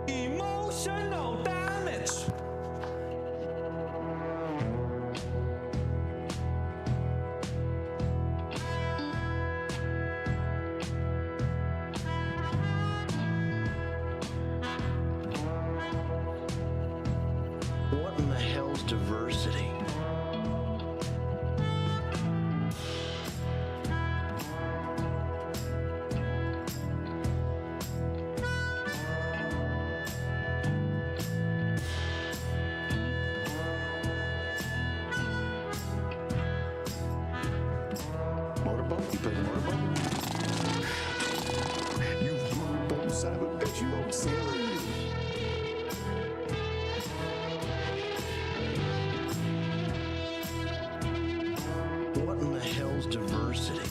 Emotional damage. What in the hell's diversity? Motorboat? You play the motorboat? You motorboat son of a bitch, you old sailor. What in the hell's diversity?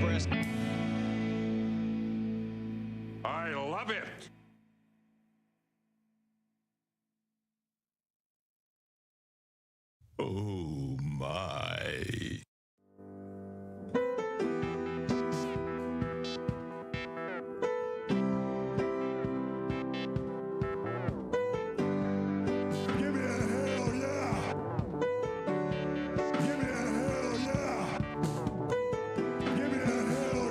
express. I love it. Oh my. Give me a hell yeah. Give me a hell yeah. Give me a hell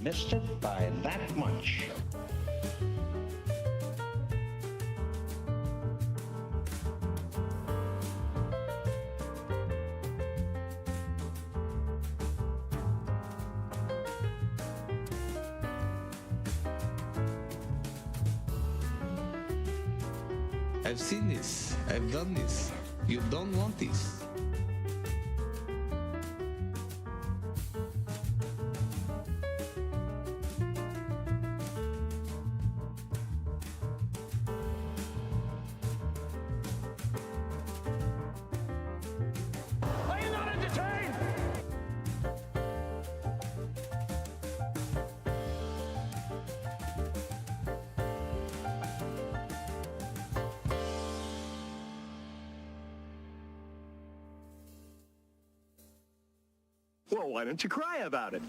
Missed it by that much. I've seen this. I've done this. You don't want this. Are you not entertained? Well, why don't you cry about it?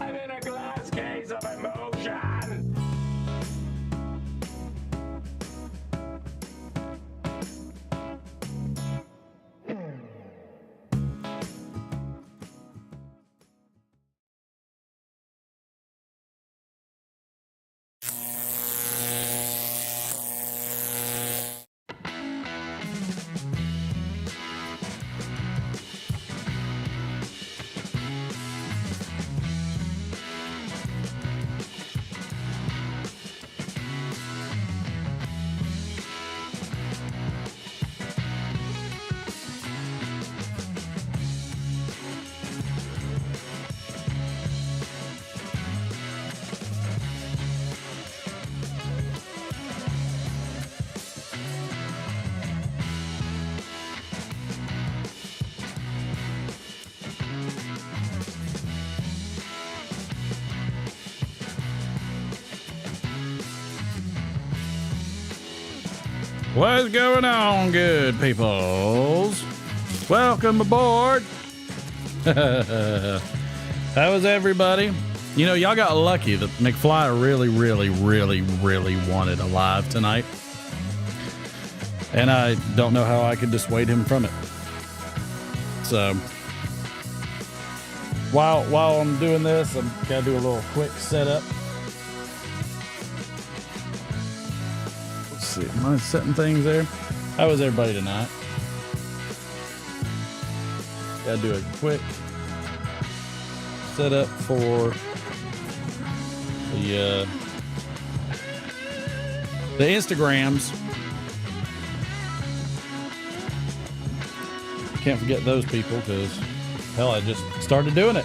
I'm in a glass case of emotion. What's going on, good peoples? Welcome aboard. How is everybody? You know, y'all got lucky that McFly really wanted a live tonight. And I don't know how I could dissuade him from it. So, while I'm doing this, I'm gotta do a little quick setup. See, am I setting things there? How was everybody tonight? Gotta do a quick setup for the Instagrams. Can't forget those people because hell, I just started doing it.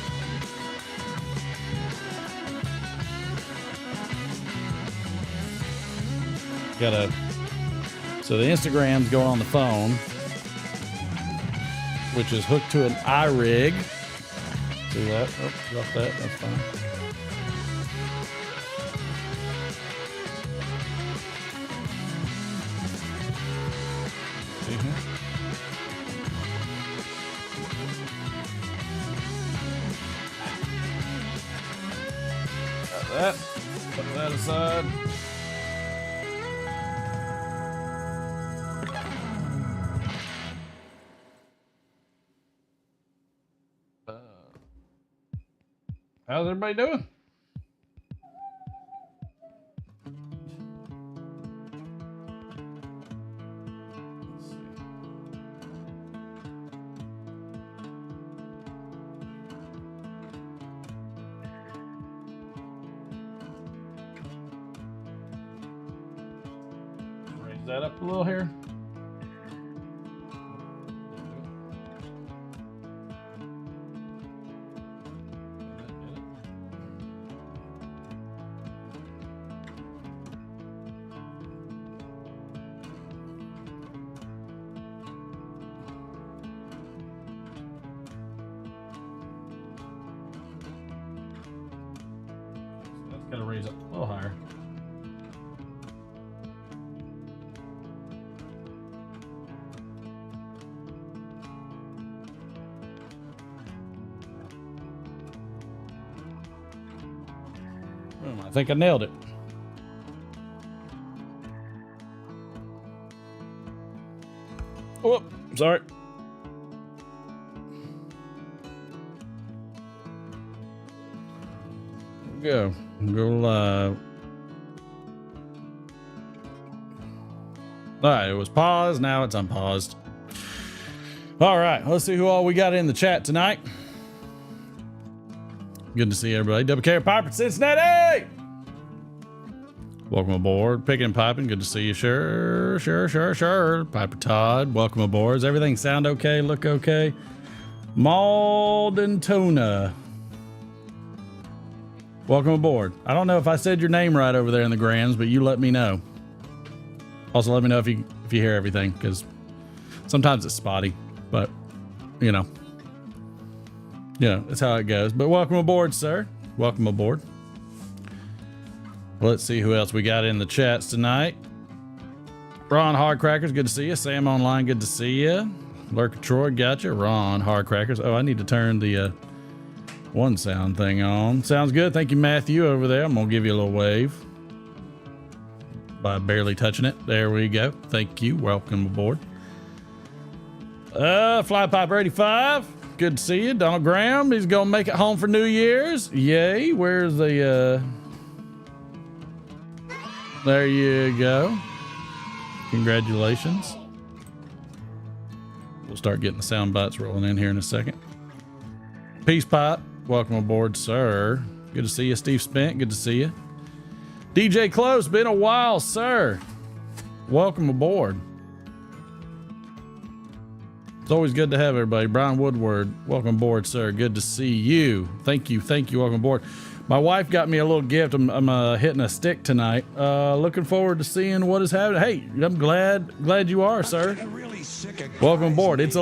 So the Instagram's going on the phone, which is hooked to an iRig. See that? Oh, drop that. That's fine. Got that. Put that aside. How's everybody doing? Let's see. Raise that up a little here. Gotta raise up a little higher. I think I nailed it. whoop. Sorry. Go live. All right, it was paused. Now it's unpaused. All right, let's see who all we got in the chat tonight. Good to see everybody. Double K Piper, Cincinnati. Welcome aboard. Picking and piping. Good to see you. Sure. Piper Todd, welcome aboard. Does everything sound okay? Look okay? Malden Tuna, welcome aboard. I don't know if I said your name right over there in the grams, but you let me know. Also, let me know if you hear everything, because sometimes it's spotty, but you know, that's how it goes. But welcome aboard, sir. Welcome aboard. Let's see who else we got in the chats tonight. Ron Hardcrackers, good to see you. Sam Online, good to see you. Lurker Troy, gotcha. Ron Hardcrackers. Oh, I need to turn the one sound thing on. Sounds good. Thank you, Matthew, over there. I'm gonna give you a little wave by barely touching it. There we go. Thank you. Welcome aboard. Flypiper 85, good to see you. Donald Graham, he's gonna make it home for New Year's. Yay. Where's the there you go. Congratulations. We'll start getting the sound bites rolling in here in a second. Peace Pipe, welcome aboard, sir. Good to see you. Steve Spent, good to see you. DJ Close, been a while, sir. Welcome aboard. It's always good to have everybody. Brian Woodward, welcome aboard, sir. Good to see you. Thank you. Welcome aboard. My wife got me a little gift. I'm hitting a stick tonight. Looking forward to seeing what is happening. Hey, I'm glad you are, sir. Welcome aboard. It's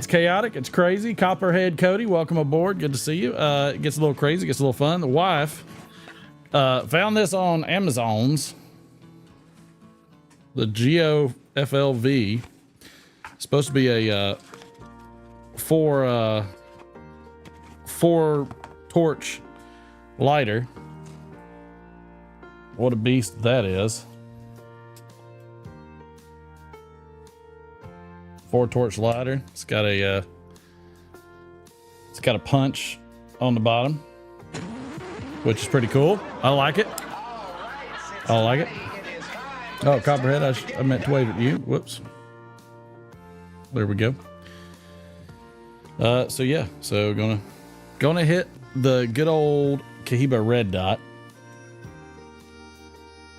chaotic. It's crazy. Copperhead Cody, welcome aboard. Good to see you. It gets a little crazy. It gets a little fun. The wife found this on Amazon's. The Geo FLV. It's supposed to be a four torch lighter. What a beast that is. 4 torch lighter. It's got a punch on the bottom, which is pretty cool. I like it. Oh, Copperhead, I meant to wave at you. Whoops. There we go. So yeah, gonna hit the good old Cohiba red dot.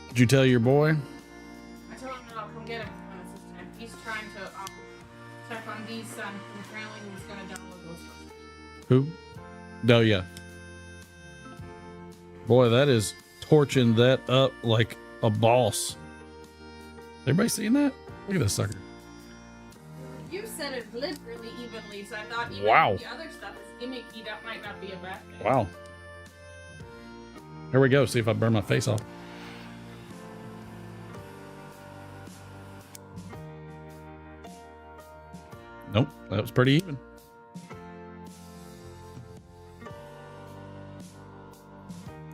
Did you tell your boy? I told him that I'll come get him this time. He's trying to check on D's son, and apparently he was gonna download those first. Who? Oh yeah. Boy, that is torching that up like a boss. Everybody seeing that? Look at this sucker. You said it lit really evenly, so I thought even Wow. if the other stuff is gimmicky, that might not be a bad thing. Wow. Here we go. See if I burn my face off. Nope, that was pretty even.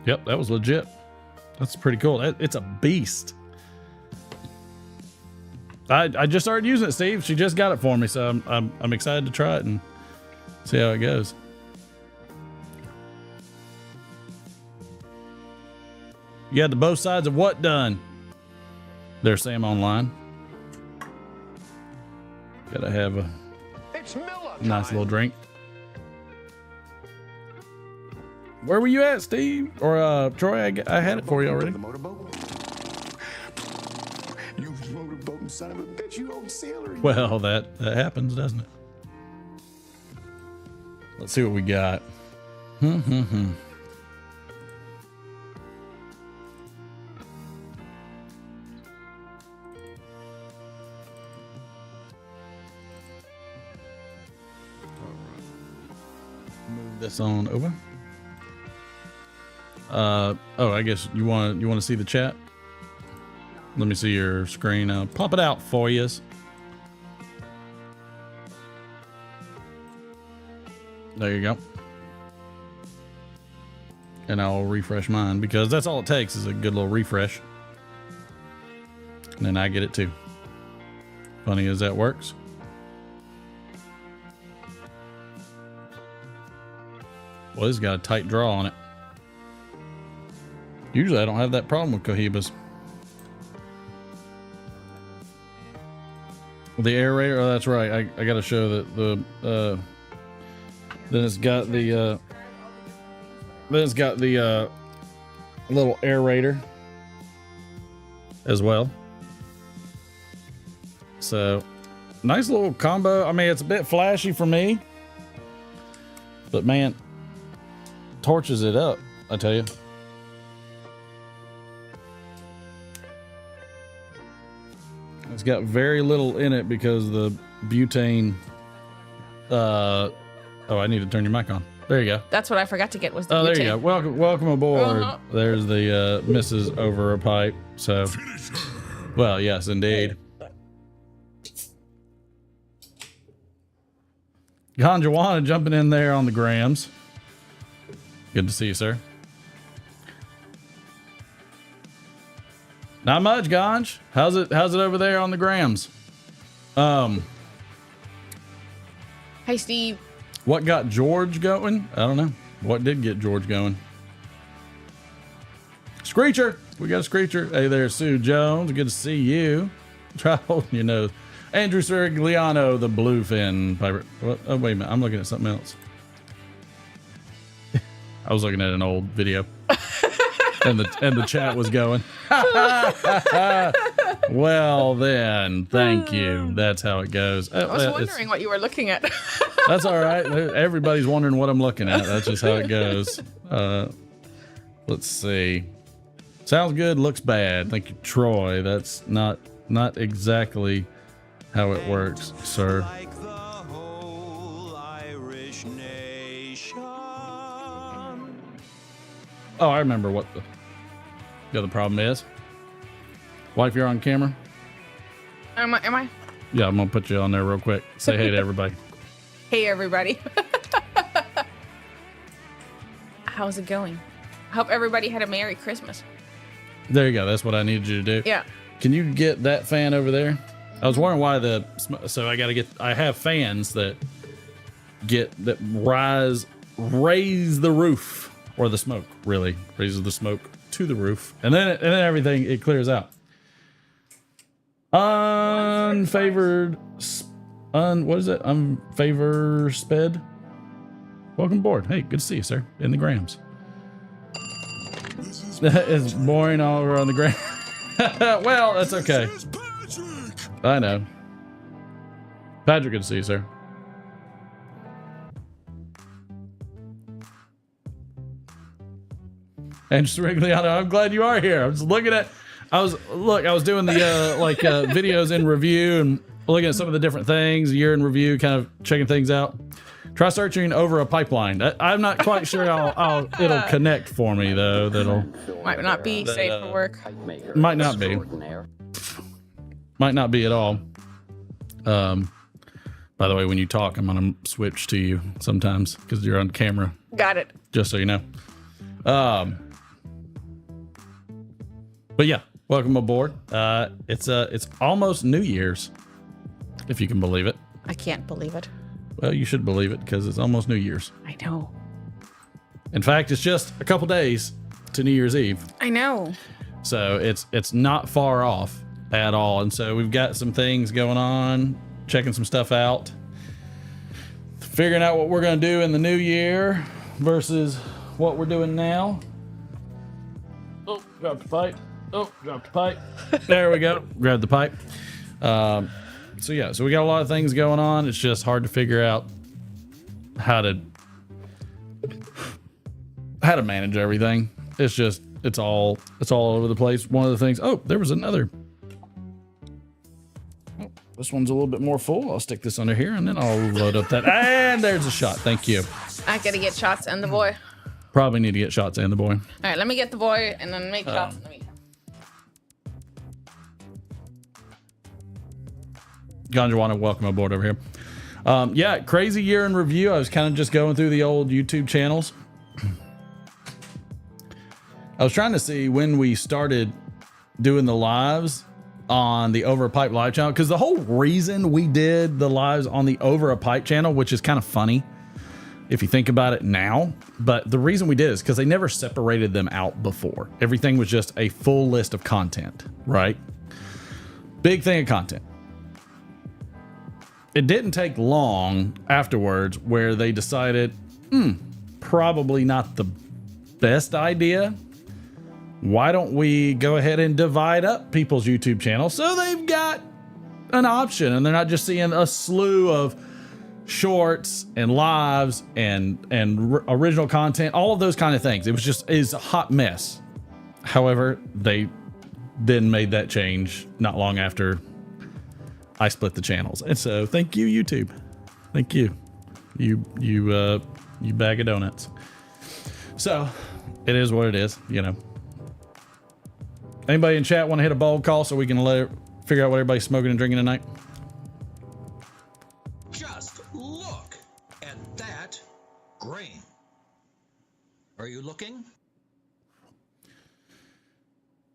Yep, that was legit. That's pretty cool. It's a beast. I just started using it, Steve. She just got it for me, so I'm excited to try it and see how it goes. You had the both sides of what done? There's Sam Online. Gotta have a nice little drink. Where were you at, Steve? Or Troy? I had it for you already. You motorboating son of a bitch, you old sailor. Well, that happens, doesn't it? Let's see what we got. Move this on over. Oh, I guess you want to see the chat? Let me see your screen. I'll pop it out for you. There you go. And I'll refresh mine because that's all it takes is a good little refresh. And then I get it too. Funny as that works. Well, this has got a tight draw on it. Usually I don't have that problem with Cohibas. The aerator, oh, that's right. I got to show that the, then it's got the little aerator as well. So nice little combo. I mean, it's a bit flashy for me, but man, torches it up, I tell you. It's got very little in it because the butane. Oh, I need to turn your mic on. There you go. That's what I forgot to get was the butane. There you go. Welcome aboard. There's the Mrs. Over a Pipe. So, well, yes, indeed. Ganjawana jumping in there on the grams. Good to see you, sir. Not much, Ganj. How's it over there on the grams? Hey, Steve. What got George going? I don't know. What did get George going? Screecher. We got a Screecher. Hey there, Sue Jones. Good to see you. Try holding your nose. Andrew Sirigliano, the bluefin piper. What? Oh, wait a minute. I'm looking at something else. I was looking at an old video. and the chat was going. Well then, thank you. That's how it goes. I was wondering what you were looking at. That's all right. Everybody's wondering what I'm looking at. That's just how it goes. Let's see. Sounds good, looks bad. Thank you, Troy. That's not exactly how it works, sir. Like the whole Irish nation. Oh, I remember what the other problem is. Wife, you're on camera? Am I? Yeah, I'm gonna put you on there real quick. Say hey to everybody. Hey, everybody. How's it going? I hope everybody had a Merry Christmas. There you go. That's what I needed you to do. Yeah. Can you get that fan over there? I was wondering why so I have fans that raise the roof, or the smoke really raises the smoke to the roof, and then everything, it clears out. Unfavored, what is it? Unfavor sped. Welcome aboard. Hey, good to see you, sir. In the grams. It's boring all over on the gram. Well, that's okay. I know. Patrick, good to see you, sir. And Srigliano, I'm glad you are here. I was looking at, I was doing the videos in review and looking at some of the different things, year in review, kind of checking things out. Try searching over a pipeline. I'm not quite sure how it'll connect for me though. Might not be safe for work. Might not be. Might not be at all. By the way, when you talk, I'm gonna switch to you sometimes because you're on camera. Got it. Just so you know. But yeah, welcome aboard. It's almost New Year's, if you can believe it. I can't believe it. Well, you should believe it because it's almost New Year's. I know. In fact, it's just a couple days to New Year's Eve. I know. So it's not far off at all. And so we've got some things going on, checking some stuff out, figuring out what we're going to do in the new year versus what we're doing now. Oh, dropped the pipe. Oh, dropped the pipe. There we go. Grab the pipe. So yeah, so we got a lot of things going on. It's just hard to figure out how to manage everything. It's all over the place. One of the things. Oh, there was another. Oh, this one's a little bit more full. I'll stick this under here and then I'll load up that. And there's a shot. Thank you. I gotta get shots and the boy. Probably need to get shots and the boy. All right, let me get the boy and then make shots in the meantime. Ganjawana, welcome aboard over here. Yeah, crazy year in review. I was kind of just going through the old YouTube channels. I was trying to see when we started doing the lives on the Over a Pipe live channel, because the whole reason we did the lives on the Over a Pipe channel, which is kind of funny, if you think about it now. But the reason we did is because they never separated them out before. Everything was just a full list of content, right? Big thing of content. It didn't take long afterwards where they decided, probably not the best idea. Why don't we go ahead and divide up people's YouTube channels so they've got an option and they're not just seeing a slew of shorts and lives and original content, all of those kind of things. It was just is a hot mess. However, they then made that change not long after I split the channels. And so thank you, YouTube. Thank you. You bag of donuts. So it is what it is, you know. Anybody in chat want to hit a bold call so we can figure out what everybody's smoking and drinking tonight? Just look at that grain. Are you looking?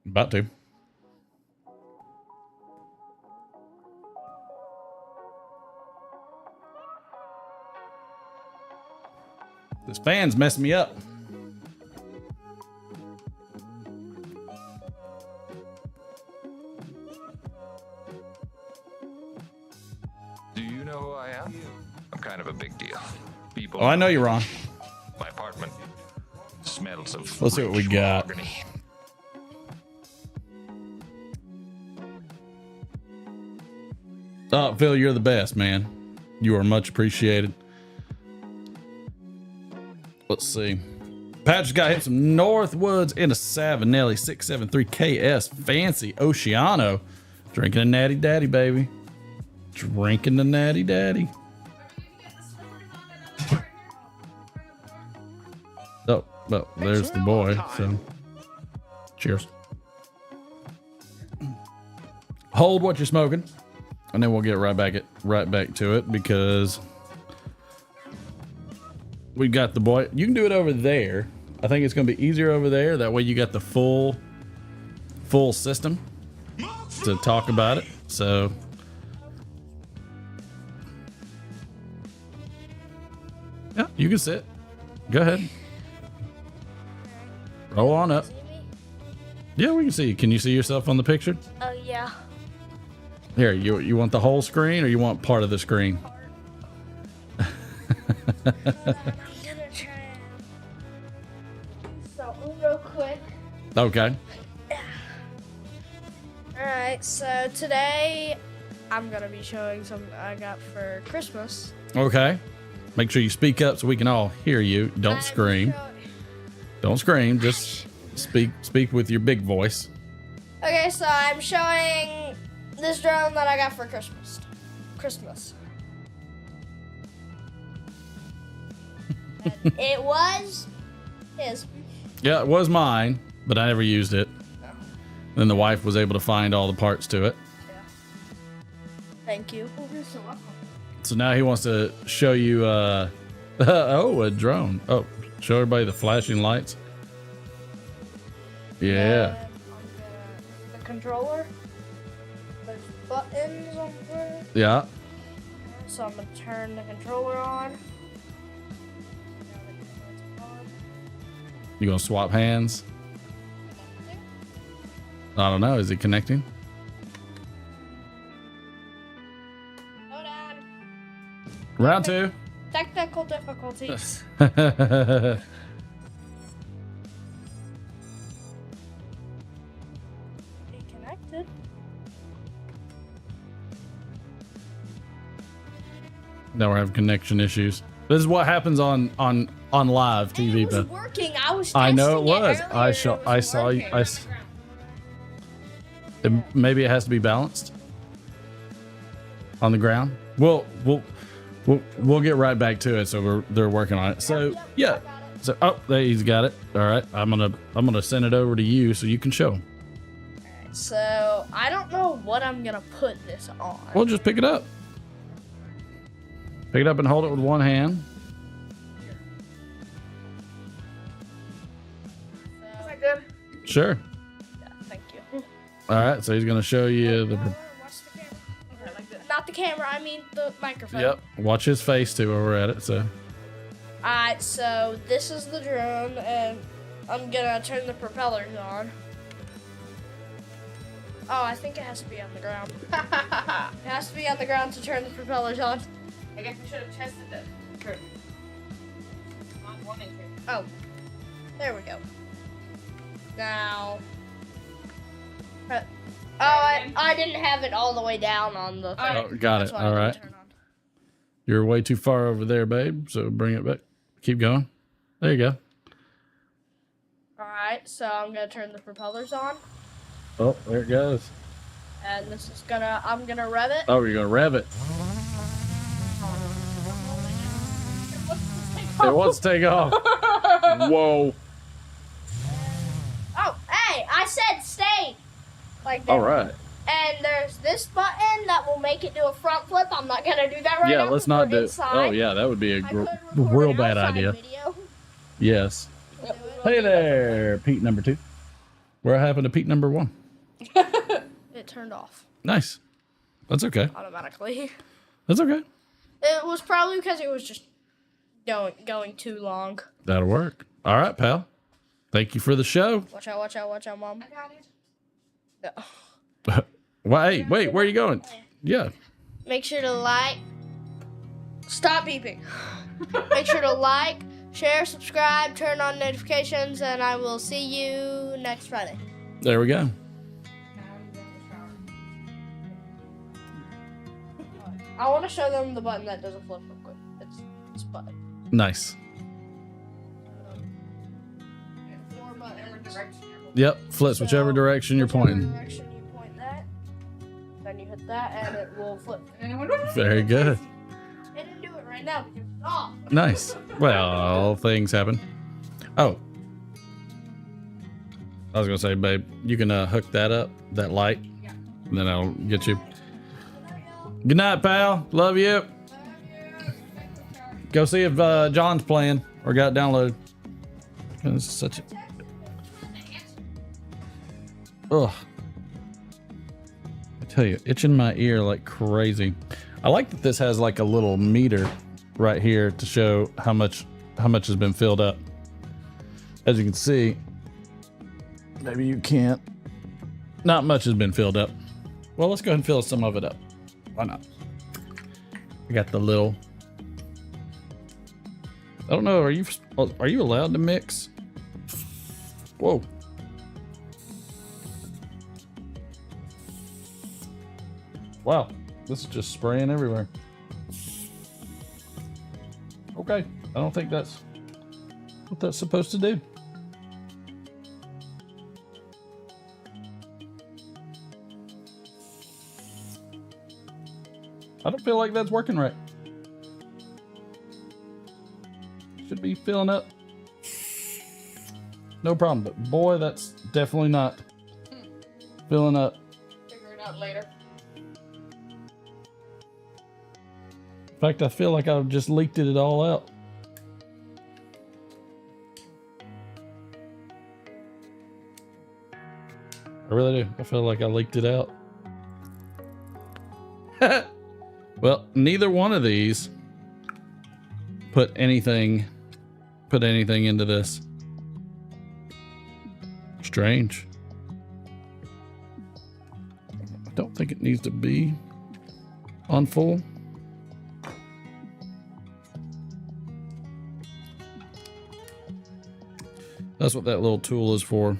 About to. This fan's messing me up. Do you know who I am? I'm kind of a big deal. People. Oh, I know you're wrong. My apartment smells of. Let's see what we rich got. mahogany. Oh, Phil, you're the best, man. You are much appreciated. Let's see. Patrick's got him some Northwoods in a Savinelli 673 KS Fancy Oceano. Drinking a Natty Daddy, baby. Drinking the Natty Daddy. Oh, well, there's the boy. So, cheers. Hold what you're smoking, and then we'll get right back to it because we got the boy. You can do it over there. I think it's going to be easier over there. That way you got the full system to talk about it. So yeah, you can sit. Go ahead. Roll on up. Yeah, we can see you. Can you see yourself on the picture? Oh, yeah. Here, you want the whole screen or you want part of the screen? I'm gonna try something real quick. Okay. Alright, so today I'm gonna be showing something I got for Christmas. Okay. Make sure you speak up so we can all hear you. Don't scream. Don't scream. Just speak with your big voice. Okay, so I'm showing this drone that I got for Christmas. And it was his. Yeah, it was mine, but I never used it. No. Then the wife was able to find all the parts to it. Yeah. Thank you. So now he wants to show you oh, a drone. Oh, show everybody the flashing lights. Yeah. The controller. There's buttons on there. Yeah. So I'm gonna turn the controller on. You gonna swap hands? I don't know. Is it connecting? Hold on. Round two. Technical difficulties. It connected. Now we're having connection issues. This is what happens on live TV. It was But working. I was. I know it testing was. earlier. I saw you. Maybe it has to be balanced on the ground. We'll get right back to it. So they're working on it. So yeah. So there he's got it. All right. I'm gonna send it over to you so you can show him. So I don't know what I'm gonna put this on. Well, just pick it up. Pick it up and hold it with one hand. Is that good? Sure. Yeah, thank you. All right. So he's gonna show you the. Watch the camera. Okay, like that. Not the camera. I mean the microphone. Yep. Watch his face too while we're at it. So. Alright, so this is the drone, and I'm gonna turn the propellers on. Oh, I think it has to be on the ground. It has to be on the ground to turn the propellers on. I guess we should have tested it. Sure. Not wanting to. Oh, there we go. Now, I didn't have it all the way down on the thing. Oh, got That's it. why I All didn't right. turn on. You're way too far over there, babe. So bring it back. Keep going. There you go. Alright, so I'm gonna turn the propellers on, Oh, there it goes. and this is I'm gonna rev it. Oh, you're gonna rev it. It wants to take off. Whoa. Oh, hey, I said stay. Like that. All right. And there's this button that will make it do a front flip. I'm not gonna do that right now. Yeah, let's not do. Inside. Oh, yeah, that would be a I could record real an bad outside idea. Video. Yes. Do it. Hey there, Pete number 2. What happened to Pete number 1? It turned off Nice. That's okay. automatically. That's okay. It was probably because it was just going too long. That'll work. All right, pal. Thank you for the show. Watch out, watch out, watch out, Mom. I got it. No. Well, hey, wait, where are you going? Yeah. Make sure to like. Stop beeping. Make sure to like, share, subscribe, turn on notifications, and I will see you next Friday. There we go. Now I'm going to shower. I want to show them the button that doesn't flip real quick. It's this button. Nice. Four buttons. Yep. Flips whichever direction you're Whichever pointing. direction you point that, then you hit that, and it will flip. Very good. It didn't do it right now because it's off. Nice. Well, things happen. Oh. I was going to say, babe, you can hook that up, that light, and then I'll get you. Good night, pal. Love you. Go see if John's playing or got it downloaded. This is such a... Ugh. I tell you, itching my ear like crazy. I like that this has like a little meter right here to show how much has been filled up. As you can see, maybe you can't. Not much has been filled up. Well, let's go ahead and fill some of it up. Why not? I got the little. I don't know. Are you allowed to mix? Whoa. Wow, this is just spraying everywhere. Okay, I don't think that's what that's supposed to do. I don't feel like that's working right. Should be filling up. No problem, but boy, that's definitely not filling up. Figure it out later. In fact, I feel like I've just leaked it all out. I really do. I feel like I leaked it out. Well, neither one of these put anything into this. Strange. I don't think it needs to be on full. That's what that little tool is for.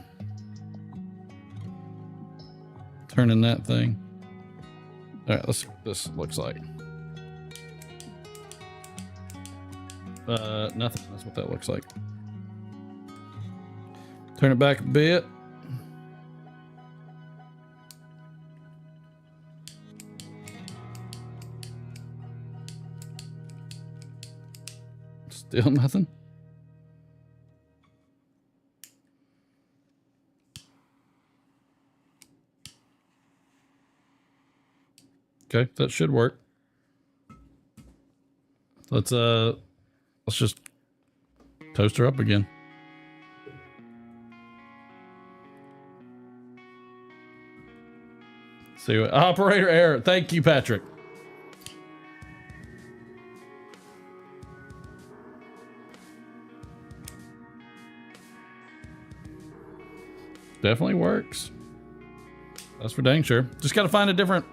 Turning that thing. All right, let's see what this looks like. Nothing. That's what that looks like. Turn it back a bit. Still nothing. Okay, that should work. Let's just toast her up again. See what operator error. Thank you, Patrick. Definitely works. That's for dang sure. Just got to find a different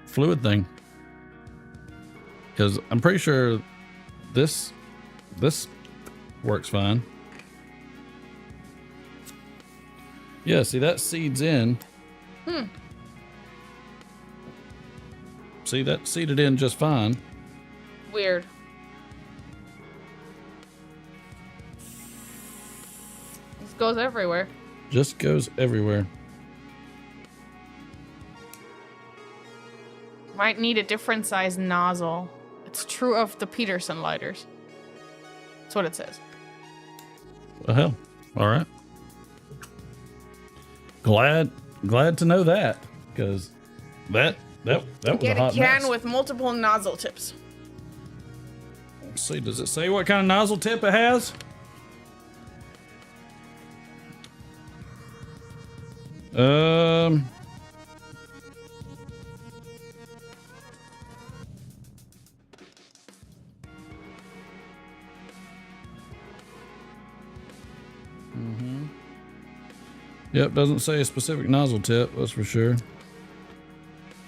fluid thing. Because I'm pretty sure this works fine. Yeah, see, that seeds in. See, that seeded in just fine. Weird. This goes everywhere. Just goes everywhere. Might need a different size nozzle. It's true of the Peterson lighters. That's what it says. Well, hell. All right. Glad to know that, because that was Get a hot a can mess. with multiple nozzle tips. Let's see, does it say what kind of nozzle tip it has? Yep, doesn't say a specific nozzle tip, that's for sure.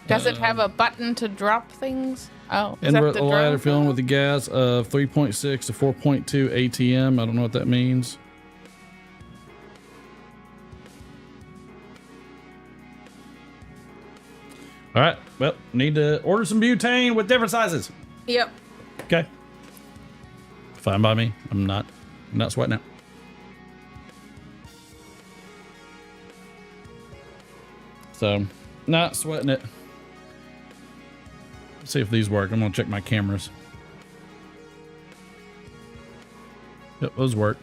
Does it have a button to drop things? Oh, is that Invert the the lighter drum? filling with the gas of 3.6 to 4.2 ATM. I don't know what that means. All right, well, need to order some butane with different sizes. Yep. Okay. Fine by me. I'm not sweating it. So, not sweating it. Let's see if these work. I'm gonna check my cameras. Yep, those work.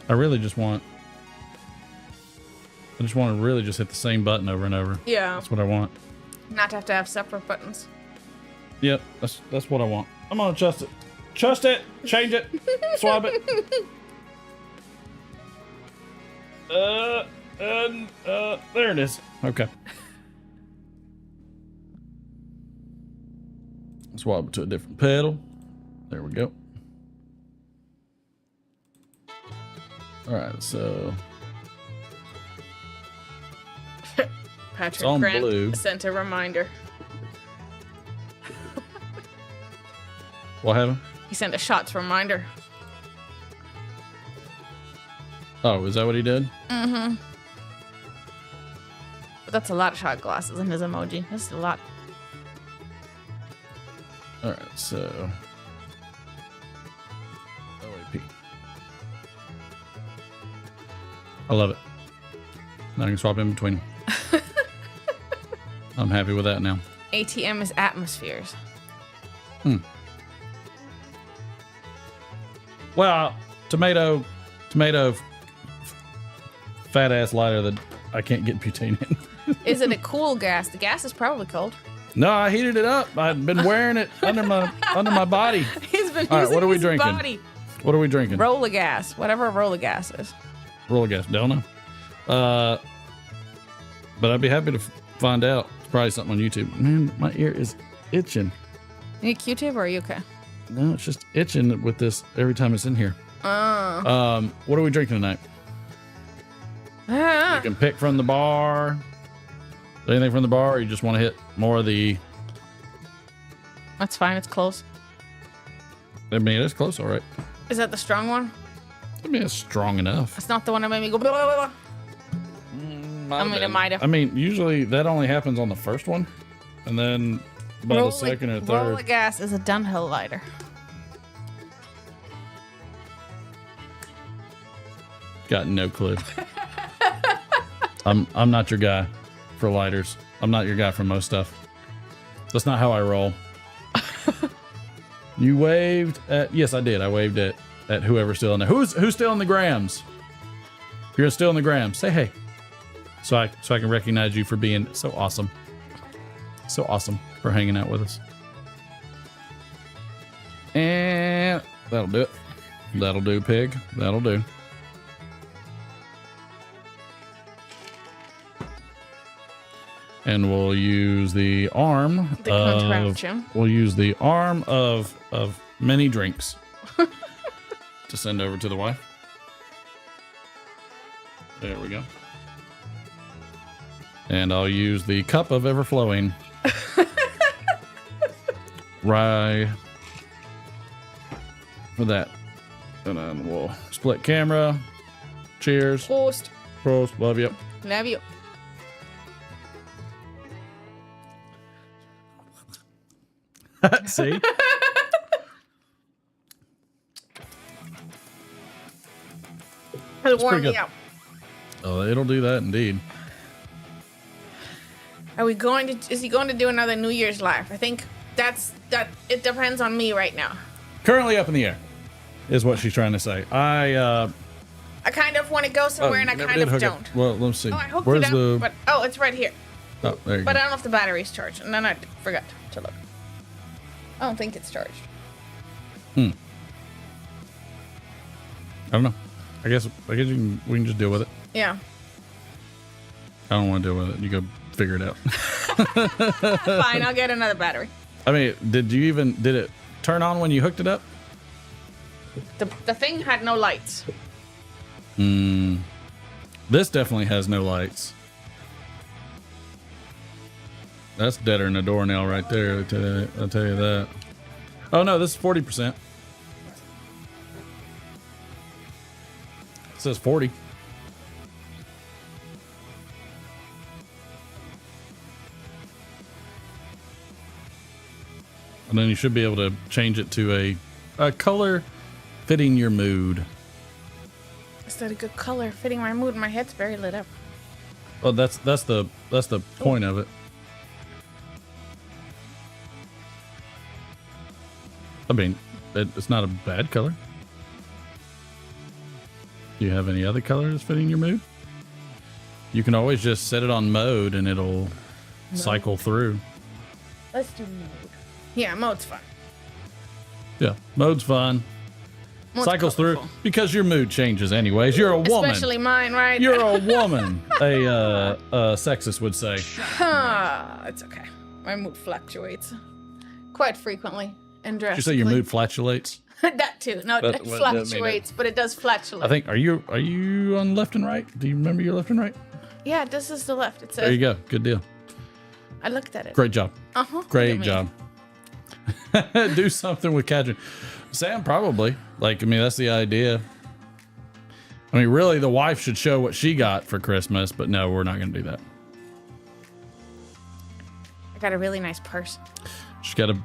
I just want to really just hit the same button over and over. Yeah. That's what I want. Not to have separate buttons. Yep, that's what I want. I'm gonna adjust it. Trust it, change it, swap it. There it is. Okay. Swap it to a different pedal. There we go. All right, so Patrick on Grant blue. sent a reminder. what happened? He sent a shots reminder. Oh, is that what he did? Mm-hmm. But that's a lot of shot glasses in his emoji. That's a lot. All right, so OAP. I love it. Now I can swap in between them. I'm happy with that now. ATM is atmospheres. Well, tomato, fat ass lighter that I can't get butane in. Is it a cool gas? The gas is probably cold. No, I heated it up. I've been wearing it under my body. He's been All right, using what are we his drinking? body. What are we drinking? Roll of gas. Whatever a roll of gas is. Roll of gas. Don't know. But I'd be happy to find out. It's probably something on YouTube. Man, my ear is itching. You need Q-tip or are you okay? No, it's just itching with this every time it's in here. What are we drinking tonight? You can pick from the bar. Anything from the bar, or you just want to hit more of the... That's fine. It's close. I mean, it's close, all right. Is that the strong one? I mean, it's strong enough. It's not the one that made me go blah, blah, blah. I mean, it might have. I mean, usually that only happens on the first one, and then by the second or Roll third. of gas is a Dunhill lighter. Got no clue. I'm not your guy for lighters. I'm not your guy for most stuff. That's not how I roll. You waved at... Yes, I did. I waved at whoever's still in there. Who's still in the grams? If you're still in the grams, say hey. So I can recognize you for being so awesome. So awesome for hanging out with us. And that'll do it. That'll do, pig. That'll do. And we'll use the arm The contraption. We'll use the arm of many drinks to send over to the wife. There we go. And I'll use the cup of ever-flowing rye for that. And then we'll split camera. Cheers. Prost. Prost. Love you. Love you. See? It'll warm pretty me good. out. Oh, it'll do that indeed. Are we going to? Is he going to do another New Year's live? I think that. It depends on me right now. Currently up in the air, is what she's trying to say. I kind of want to go somewhere, and I never kind did of hook it. don't. Well, let's see. Oh, I hooked Where's it up, the? but it's right here. Oh, there you But go. I don't know if the battery's charged, and then I forgot to look. I don't think it's charged. I don't know. I guess we can just deal with it. Yeah. I don't want to deal with it. You go figure it out. Fine, I'll get another battery. I mean, did it turn on when you hooked it up? The thing had no lights. This definitely has no lights. That's deader than a doornail right there. I'll tell you that. Oh no, this is 40%. It says 40. And then you should be able to change it to a color fitting your mood. Is that a good color fitting my mood? My head's very lit up. Oh, that's the point of it. I mean, it's not a bad color. Do you have any other colors fitting your mood? You can always just set it on mode and it'll cycle through. Let's do mode. Yeah, mode's fun. Yeah, mode's fun. Mode's Cycles colorful. through because your mood changes anyways. You're a woman. Especially mine, right? You're a woman. A sexist would say. It's okay. My mood fluctuates quite frequently and Did you drastically. say your mood flatulates? That too. No, But it what does that mean? fluctuates, but it does fluctuate. I think. Are you on left and right? Do you remember your left and right? Yeah, this is the left. It says. There you go. Good deal. I looked at it. Great job. Great me. job. Do something with Catherine. Sam, probably. Like, I mean, that's the idea. I mean, really, the wife should show what she got for Christmas, but no, we're not going to do that. I got a really nice purse. She got a.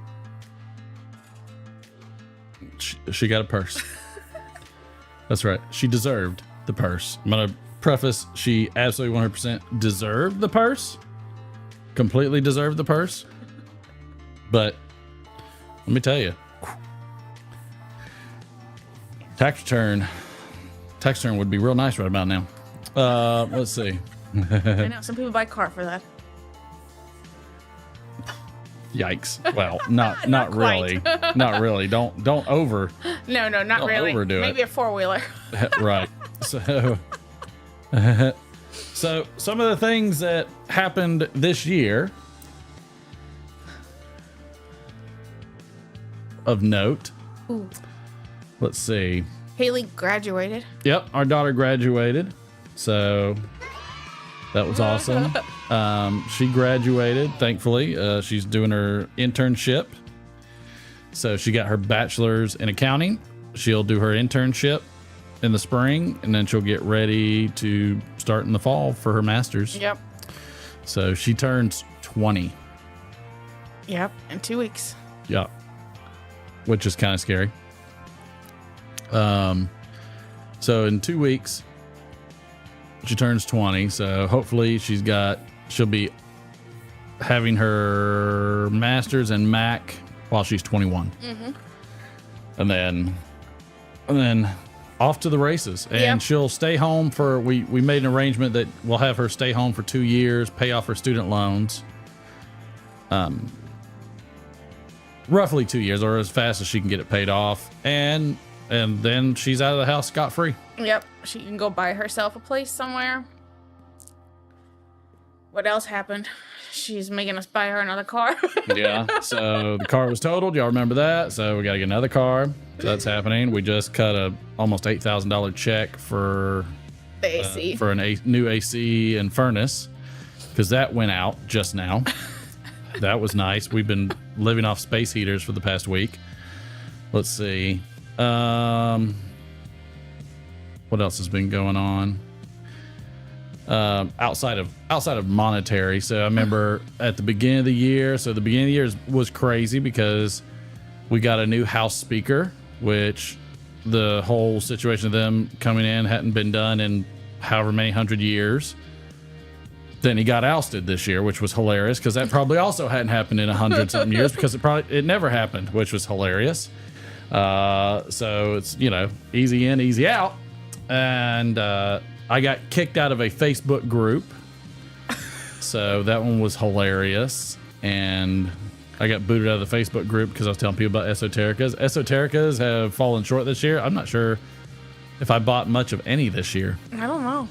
She got a purse. That's right. She deserved the purse. I'm going to preface, she absolutely 100% deserved the purse. Completely deserved the purse. But let me tell you, tax return would be real nice right about now. Let's see. I know some people buy a car for that. Yikes. Well, not Not really. Not really. Don't over. No, not Don't really. overdo it. Maybe a 4-wheeler. Right. So some of the things that happened this year of note. Ooh. Let's see. Haley graduated. Yep, our daughter graduated. So that was awesome. She graduated, thankfully. She's doing her internship. So she got her bachelor's in accounting. She'll do her internship in the spring, and then she'll get ready to start in the fall for her master's. Yep. So she turns 20. Yep. In 2 weeks. Yeah. Which is kind of scary. So in 2 weeks, she turns 20. So hopefully she'll be having her master's and Mac while she's 21. Mm-hmm. And then off to the races. And Yep. she'll stay home we made an arrangement that we'll have her stay home for 2 years, pay off her student loans. Roughly 2 years, or as fast as she can get it paid off. And then she's out of the house scot-free. Yep. She can go buy herself a place somewhere. What else happened? She's making us buy her another car. Yeah. So the car was totaled. Y'all remember that? So we got to get another car. So that's happening. We just cut a almost $8,000 check for The AC. For new AC and furnace, because that went out just now. That was nice. We've been living off space heaters for the past week. Let's see. What else has been going on? Outside of monetary. So I remember at the beginning of the year. So the beginning of the year was crazy because we got a new house speaker, which the whole situation of them coming in hadn't been done in however many 100 years. Then he got ousted this year, which was hilarious because that probably also hadn't happened in 100-something years because it never happened, which was hilarious. So it's, easy in, easy out. And I got kicked out of a Facebook group. So that one was hilarious. And I got booted out of the Facebook group because I was telling people about esotericas. Esotericas have fallen short this year. I'm not sure if I bought much of any this year. I don't know.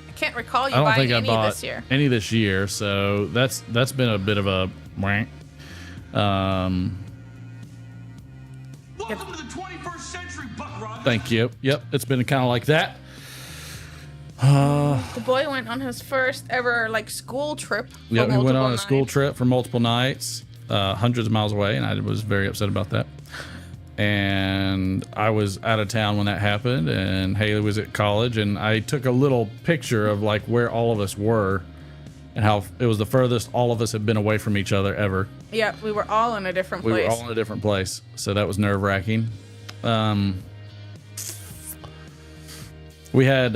I can't recall you I don't buying think I any bought this year. any this year. So that's been a bit of a wank. Welcome to the 21st century, Buck Rogers. Thank you. Yep, it's been kind of like that. The boy went on his first ever school trip. Yeah, we went on a nights. school trip for multiple nights, hundreds of miles away, and I was very upset about that. And I was out of town when that happened, and Haley was at college, and I took a little picture of where all of us were and how it was the furthest all of us had been away from each other ever. Yeah, we were all in a different place. We were all in a different place, so that was nerve-wracking. We had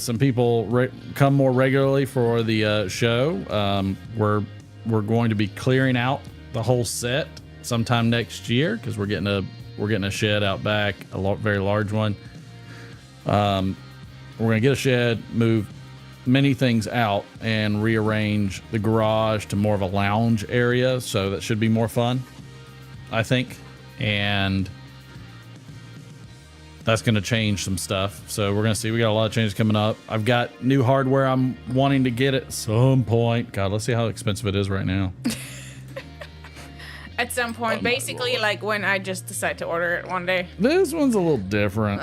some people come more regularly for the show. We're going to be clearing out the whole set sometime next year because we're getting a shed out back, very large one. We're gonna get a shed, move many things out, and rearrange the garage to more of a lounge area. So that should be more fun, I think. And that's going to change some stuff. So we're going to see. We got a lot of changes coming up. I've got new hardware I'm wanting to get at some point. God, let's see how expensive it is right now. At some point, basically when I just decide to order it one day. This one's a little different.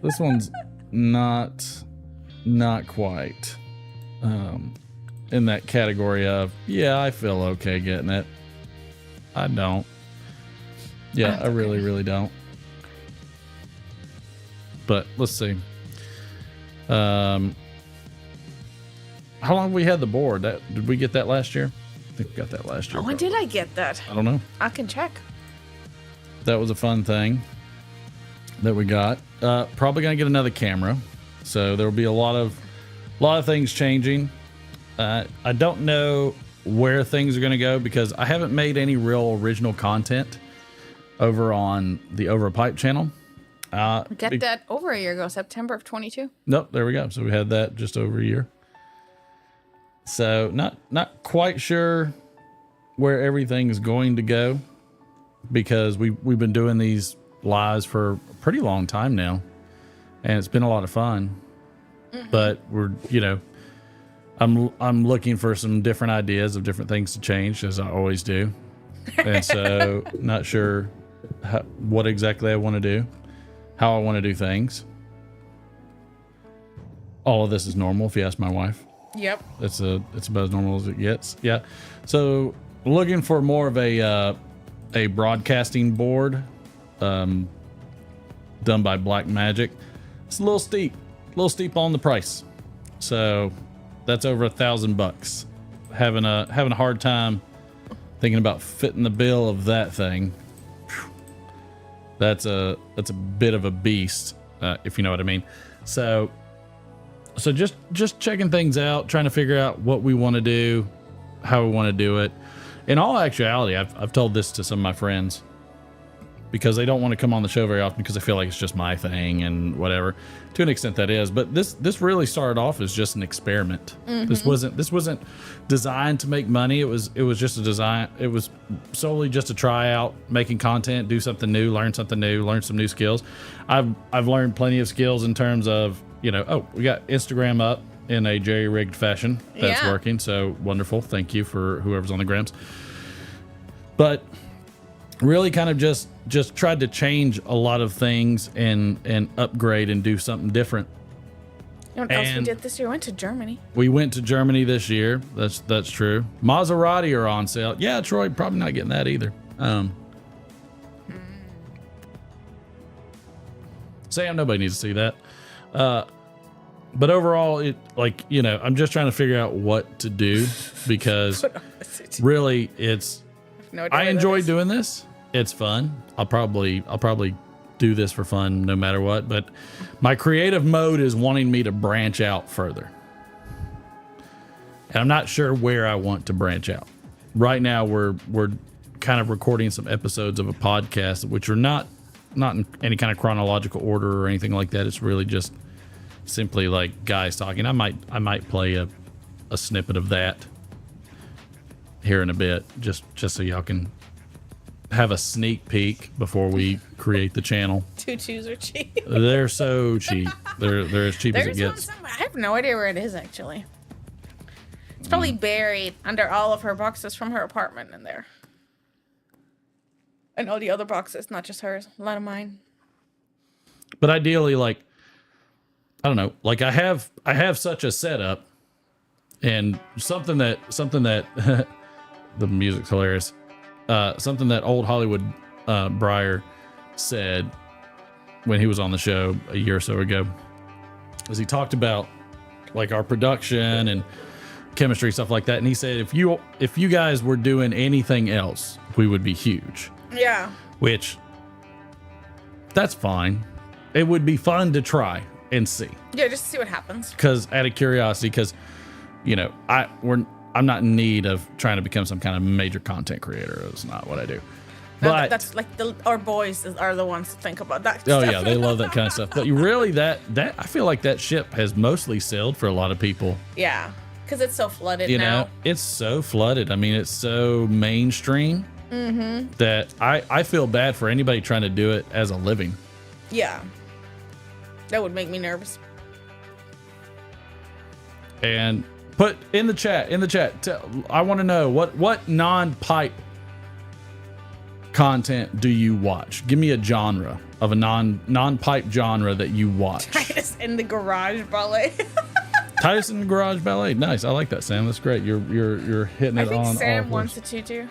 This one's not quite in that category of, yeah, I feel okay getting it. I don't. Yeah, I really, really don't. But let's see. How long have we had the board? Did we get that last year? I think we got that last year. When did I get that? I don't know. I can check. That was a fun thing that we got. Probably gonna get another camera, so there will be a lot of things changing. I don't know where things are gonna go because I haven't made any real original content over on the Over a Pipe channel. Get that over a year ago, September of 22. Nope, there we go. So we had that just over a year. So not quite sure where everything is going to go because we've been doing these lives for a pretty long time now, and it's been a lot of fun. Mm-hmm. But we're I'm looking for some different ideas of different things to change, as I always do, and so not sure what exactly I want to do. How I want to do things. All of this is normal if you ask my wife. Yep. It's about as normal as it gets. Yeah. So looking for more of a broadcasting board done by Black Magic. It's a little steep on the price. So that's over $1,000. Having a hard time thinking about fitting the bill of that thing. That's a bit of a beast, if you know what I mean. So just checking things out, trying to figure out what we want to do, how we want to do it. In all actuality, I've told this to some of my friends because they don't want to come on the show very often because they feel like it's just my thing and whatever. To an extent, that is. But this really started off as just an experiment. Mm-hmm. This wasn't designed to make money. It was just a design. It was solely just to try out making content, do something new, learn something new, learn some new skills. I've learned plenty of skills in terms of we got Instagram up in a jerry-rigged fashion. That's working. So wonderful. Thank you for whoever's on the grams. But really kind of just tried to change a lot of things and upgrade and do something different. You know what else we did this year? We went to Germany. We went to Germany this year. That's true. Maserati are on sale. Yeah, Troy, probably not getting that either. Sam, nobody needs to see that. But overall, I'm just trying to figure out what to do because really I enjoy doing this. It's fun. I'll probably do this for fun no matter what, but my creative mode is wanting me to branch out further. And I'm not sure where I want to branch out. Right now we're kind of recording some episodes of a podcast which are not in any kind of chronological order or anything like that. It's really just simply like guys talking. I might play a snippet of that here in a bit, just so y'all can have a sneak peek before we create the channel. Tutus are cheap. They're so cheap. They're as cheap as it gets. I have no idea where it is actually. It's probably buried under all of her boxes from her apartment in there. And all the other boxes, not just hers, a lot of mine. But ideally, like, I don't know, like I have such a setup and something that the music's hilarious. Something that old Hollywood Breyer said when he was on the show a year or so ago is he talked about like our production and chemistry, stuff like that. And he said, if you guys were doing anything else, we would be huge. Yeah. Which, that's fine. It would be fun to try and see. Yeah, just to see what happens. Because out of curiosity, because, I'm not in need of trying to become some kind of major content creator. It's not what I do. But that's like our boys are the ones to think about that. Oh stuff. yeah, they love that kind of stuff. But really, that I feel like that ship has mostly sailed for a lot of people. Yeah, because it's so flooded now. You know, it's so flooded. I mean, it's so mainstream that I feel bad for anybody trying to do it as a living. Yeah, that would make me nervous. And put in the chat. I want to know what non-pipe content do you watch? Give me a genre of a non-pipe genre that you watch. Titus in the Garage Ballet. Titus in the Garage Ballet. Nice. I like that, Sam. That's great. You're hitting it on. I think Sam all wants a tutu.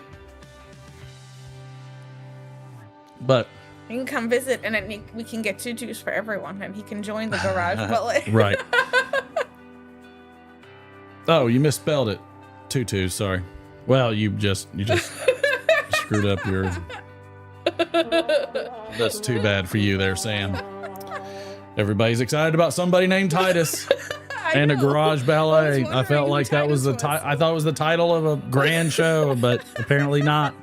But you can come visit, and then we can get tutus for everyone, and he can join the Garage Ballet. Right. Oh, you misspelled it. Tutu, sorry. Well, you just screwed up your. That's too bad for you there, Sam. Everybody's excited about somebody named Titus and a Garage Ballet. I felt like that was the I thought it was the title of a grand show, but apparently not.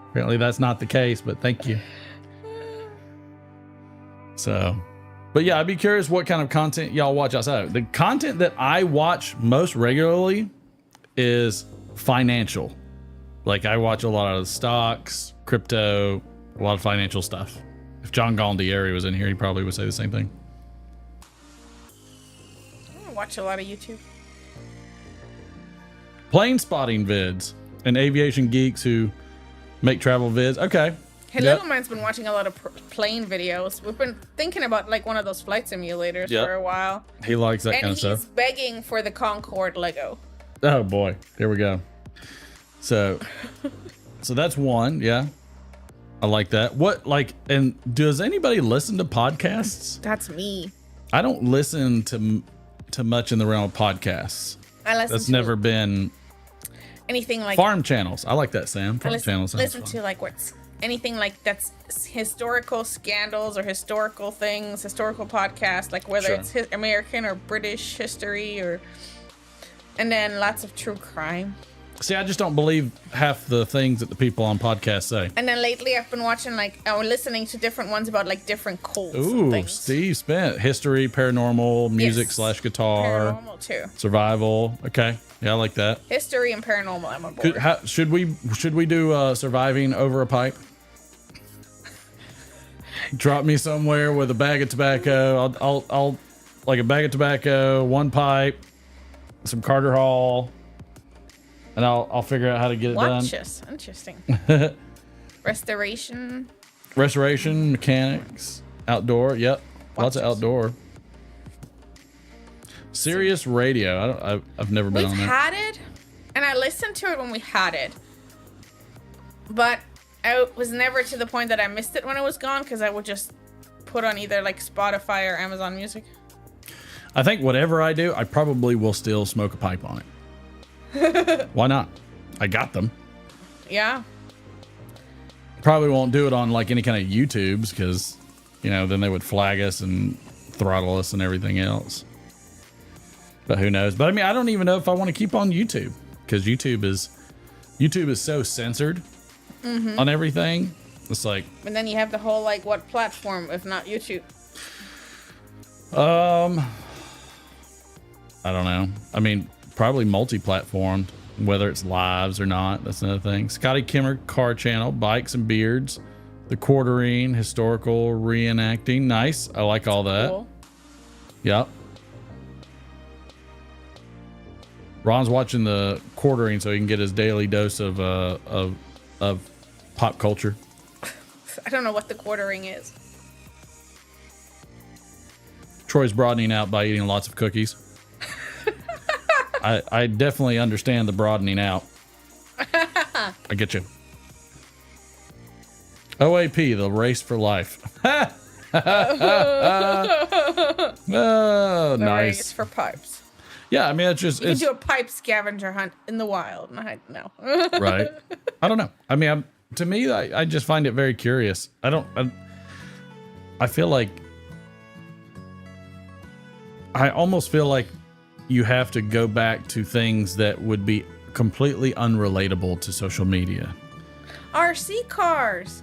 Apparently that's not the case, but thank you. So, but yeah, I'd be curious what kind of content y'all watch outside. The content that I watch most regularly is financial. Like I watch a lot of stocks, crypto, a lot of financial stuff. If John Gondieri was in here, he probably would say the same thing. I watch a lot of YouTube. Plane spotting vids and aviation geeks who make travel vids. Okay. Hey, little man's been watching a lot of plane videos. We've been thinking about like one of those flight simulators for a while. He likes that kind of stuff. And he's begging for the Concorde Lego. Oh boy, here we go. So that's one. Yeah, I like that. And does anybody listen to podcasts? That's me. I don't listen to much in the realm of podcasts. That's never been anything like farm channels. I like that, Sam. Farm channels. Listen to like anything like that's historical scandals or historical things, historical podcasts, like whether it's American or British history and then lots of true crime. See, I just don't believe half the things that the people on podcasts say. And then lately I've been watching listening to different ones about like different cults. Ooh, things. Steve Spence. History, paranormal, music / guitar. Paranormal too. Survival. Okay. Yeah, I like that. History and paranormal, I'm on board. Should we do surviving over a pipe? Drop me somewhere with a bag of tobacco. I'll like a bag of tobacco, one pipe, some Carter Hall, and I'll figure out how to get it done. Watch this. Interesting. Restoration, mechanics, outdoor. Yep, lots of outdoor. Sirius Radio. I've never been We've on that. had it, and I listened to it when we had it. But I was never to the point that I missed it when it was gone, because I would just put on either like Spotify or Amazon Music. I think whatever I do, I probably will still smoke a pipe on it. Why not? I got them. Yeah. Probably won't do it on like any kind of YouTubes, because, you know, then they would flag us and throttle us and everything else. But who knows? But I mean, I don't even know if I want to keep on YouTube, because YouTube is so censored on everything. It's like, And then you have the whole like, what platform if not YouTube? I don't know. I mean, probably multi-platformed, whether it's lives or not. That's another thing. Scotty Kimmer Car Channel, Bikes and Beards, The Quarterine, Historical Reenacting. Nice. I like all that. Cool. Yep. Ron's watching The Quarterine so he can get his daily dose of pop culture. I don't know what the quartering is. Troy's broadening out by eating lots of cookies. I definitely understand the broadening out. I get you. OAP, the race for life. Oh, The nice. race for pipes. Yeah, I mean, it's just You can do a pipe scavenger hunt in the wild. No. right. I don't know. I mean, to me, I just find it very curious. I feel like I almost feel like you have to go back to things that would be completely unrelatable to social media. RC cars.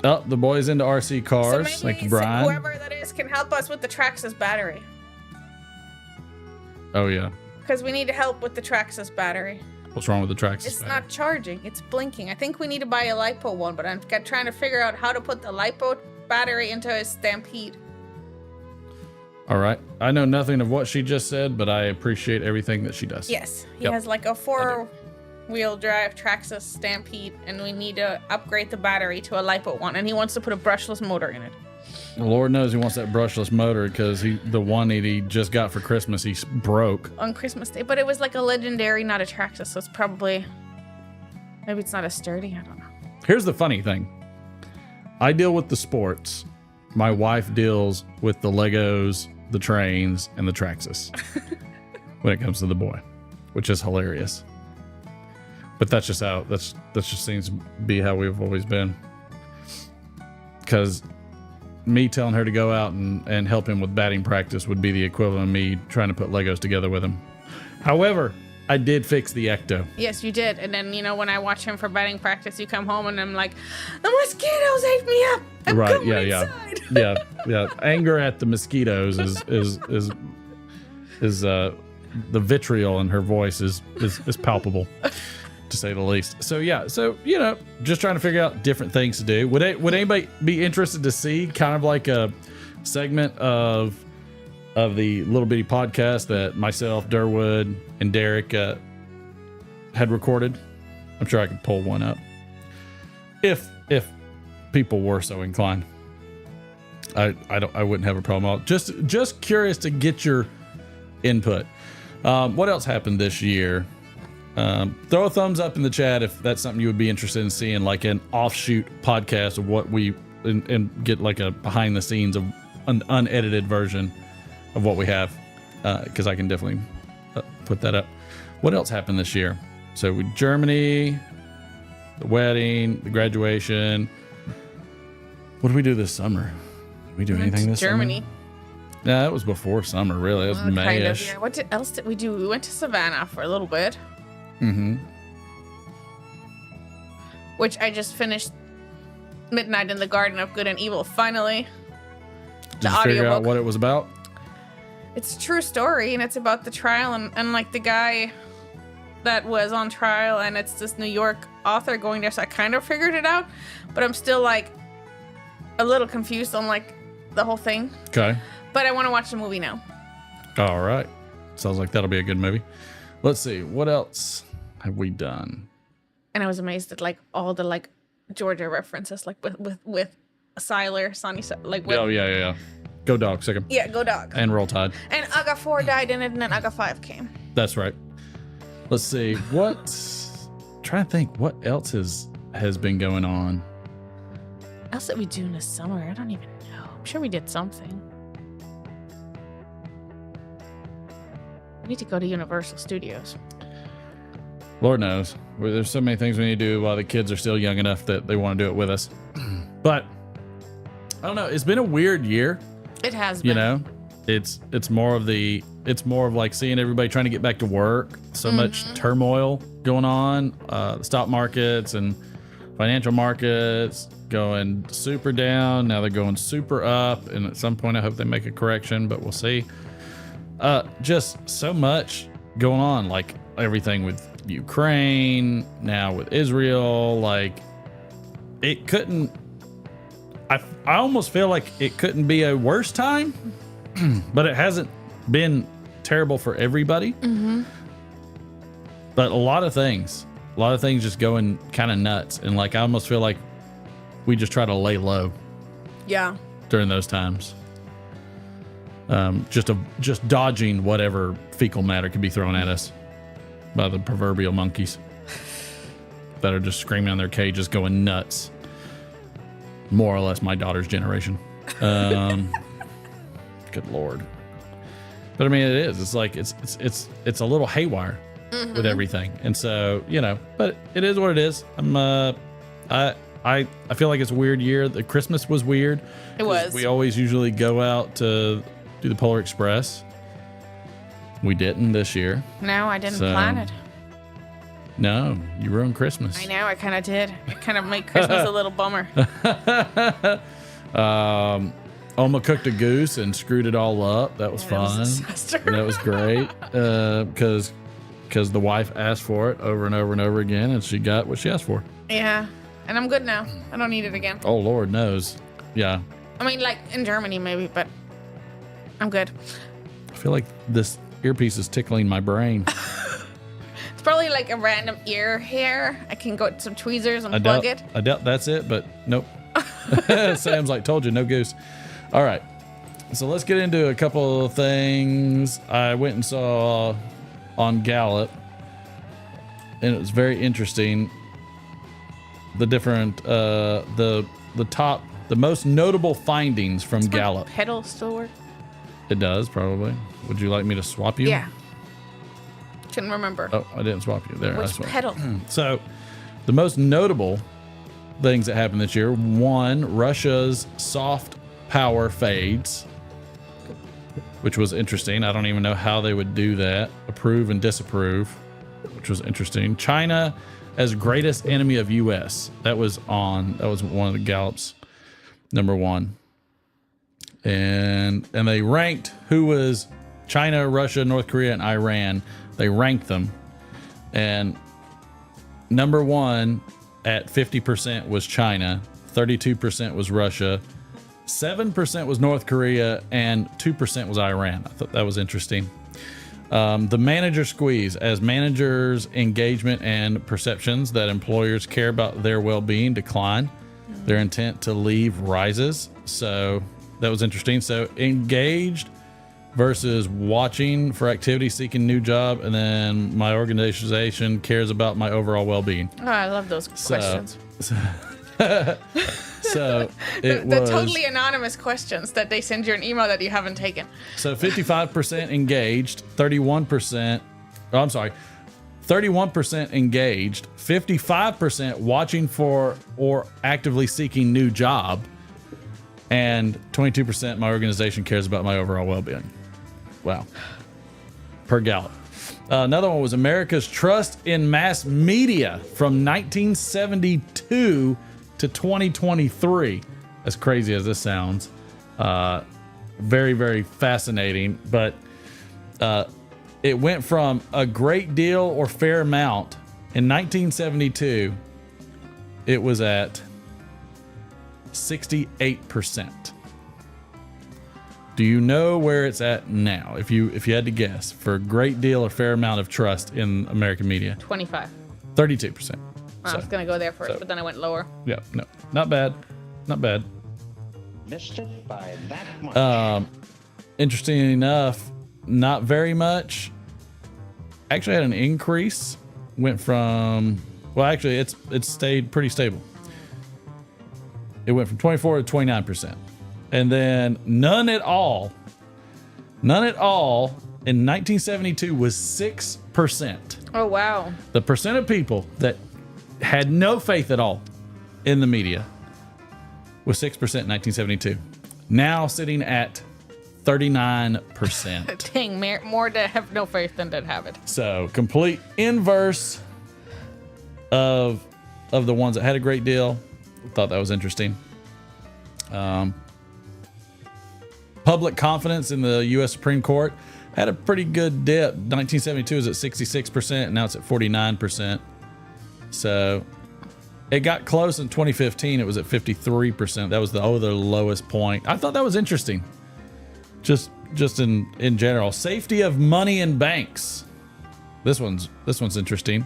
Oh, the boys into RC cars. So maybe Thank you, Brian. whoever that is can help us with the Traxxas battery. Oh, yeah. Because we need help with the Traxxas battery. What's wrong with the tracks? It's not charging. It's blinking. I think we need to buy a LiPo one, but I'm trying to figure out how to put the LiPo battery into a Stampede. All right. I know nothing of what she just said, but I appreciate everything that she does. Yes. He Yep. has like a 4-wheel drive Traxxas Stampede, and we need to upgrade the battery to a LiPo one, and he wants to put a brushless motor in it. The Lord knows he wants that brushless motor, because the one that he just got for Christmas, he broke. On Christmas Day. But it was like a legendary, not a Traxxas, so it's probably... Maybe it's not as sturdy. I don't know. Here's the funny thing. I deal with the sports. My wife deals with the Legos, the trains, and the Traxxas when it comes to the boy, which is hilarious. But that's just how, that's just seems to be how we've always been. Because me telling her to go out and help him with batting practice would be the equivalent of me trying to put Legos together with him. However, I did fix the Ecto. Yes, you did. And then, you know, when I watch him for batting practice, you come home and I'm like, the mosquitoes ate me up. I'm Right, coming inside. yeah. Anger at the mosquitoes is the vitriol in her voice is palpable, to say the least. So yeah, you know, just trying to figure out different things to do. Would anybody be interested to see kind of like a segment of the little bitty podcast that myself, Durwood, and Derek had recorded? I'm sure I could pull one up if people were so inclined. I wouldn't have a problem at all. Just curious to get your input. What else happened this year? Throw a thumbs up in the chat if that's something you would be interested in seeing, like an offshoot podcast of what we and get like a behind the scenes of an unedited version of what we have, because I can definitely put that up. What else happened this year? So with Germany, the wedding, the graduation. What did we do this summer? Did we do anything this Germany. summer? Yeah, that was before summer, really. It was Kind of, May-ish. yeah. What else did we do? We went to Savannah for a little bit. Mm-hmm. Which I just finished Midnight in the Garden of Good and Evil, finally. Did you figure out what it was about? It's a true story, and it's about the trial and like the guy that was on trial, and it's this New York author going there, so I kind of figured it out, but I'm still like a little confused on like the whole thing. Okay. But I want to watch the movie now. All right. Sounds like that'll be a good movie. Let's see. What else have we done? And I was amazed at like all the like Georgia references, like with Siler, Sonny, like with, Oh, yeah. Go Dog, sick 'em. Yeah, go Dog. And Roll Tide. And Aga 4 died in it, and then Aga 5 came. That's right. Let's see. Trying to think what else has been going on. What else did we do in the summer? I don't even know. I'm sure we did something. We need to go to Universal Studios. Lord knows. There's so many things we need to do while the kids are still young enough that they want to do it with us. But I don't know. It's been a weird year. It has been. You know, it's more of like seeing everybody trying to get back to work. So much turmoil going on. The stock markets and financial markets going super down. Now they're going super up. And at some point, I hope they make a correction, but we'll see. Just so much going on, like everything with Ukraine, now with Israel. Like it couldn't. I almost feel like it couldn't be a worse time, but it hasn't been terrible for everybody. But a lot of things just going kind of nuts. And like, I almost feel like we just try to lay low. Yeah. During those times. Just dodging whatever fecal matter could be thrown at us by the proverbial monkeys that are just screaming in their cages, going nuts. More or less my daughter's generation. Good Lord. But I mean, it is. It's like it's a little haywire with everything, and so but it is what it is. I feel like it's a weird year. The Christmas was weird. It was. We always usually go out to do the Polar Express. We didn't this year. No, I didn't plan it. No, you ruined Christmas. I know, I kind of did. It kind of made Christmas a little bummer. Oma cooked a goose and screwed it all up. That was fun. That was a disaster. That was great because the wife asked for it over and over and over again, and she got what she asked for. Yeah, and I'm good now. I don't need it again. Oh, Lord knows. Yeah. I mean, like in Germany maybe, but I'm good. I feel like this earpiece is tickling my brain. It's probably like a random ear hair. I can go to some tweezers and plug it. I doubt that's it, but nope. Sam's like, told you, no goose. All right. So let's get into a couple of things I went and saw on Gallup. And it was very interesting. The different, the most notable findings from Gallup. Pedal still work? It does, probably. Would you like me to swap you? Yeah. Couldn't remember. Oh, I didn't swap you. There, I Which swapped. pedal? So, the most notable things that happened this year: one, Russia's soft power fades, which was interesting. I don't even know how they would do that. Approve and disapprove, which was interesting. China as greatest enemy of U.S. That was one of the Gallup's number one. And they ranked who was China, Russia, North Korea, and Iran. They ranked them. And number one at 50% was China, 32% was Russia, 7% was North Korea, and 2% was Iran. I thought that was interesting. The manager squeeze, as managers' engagement and perceptions that employers care about their well-being decline, their intent to leave rises. So that was interesting. So engaged versus watching for activity, seeking new job, and then my organization cares about my overall well-being. Oh, I love those questions. So it the was totally anonymous questions that they send you an email that you haven't taken. So 55% engaged, 31%. Oh, I'm sorry. 31% engaged, 55% watching for or actively seeking new job, and 22% my organization cares about my overall well-being. Wow. Per Gallup. Another one was America's trust in mass media from 1972 to 2023. As crazy as this sounds. Very, very fascinating. But it went from a great deal or fair amount. In 1972, it was at 68%. Do you know where it's at now? If you had to guess, for a great deal or fair amount of trust in American media. 25. 32%. I was going to go there first, but then I went lower. Yeah, no. Not bad. Not bad. Missed it by that much. Interesting enough, not very much. Actually had an increase. Went from, well, actually it stayed pretty stable. It went from 24 to 29%. And then none at all in 1972 was 6%. Oh, wow. The percent of people that had no faith at all in the media was 6% in 1972. Now sitting at 39%. Dang, more that have no faith than that have it. So complete inverse of the ones that had a great deal. Thought that was interesting. Public confidence in the U.S. Supreme Court had a pretty good dip. 1972 was at 66%, and now it's at 49%. So it got close in 2015. It was at 53%. That was the lowest point. I thought that was interesting. Just in general. Safety of money in banks. This one's interesting.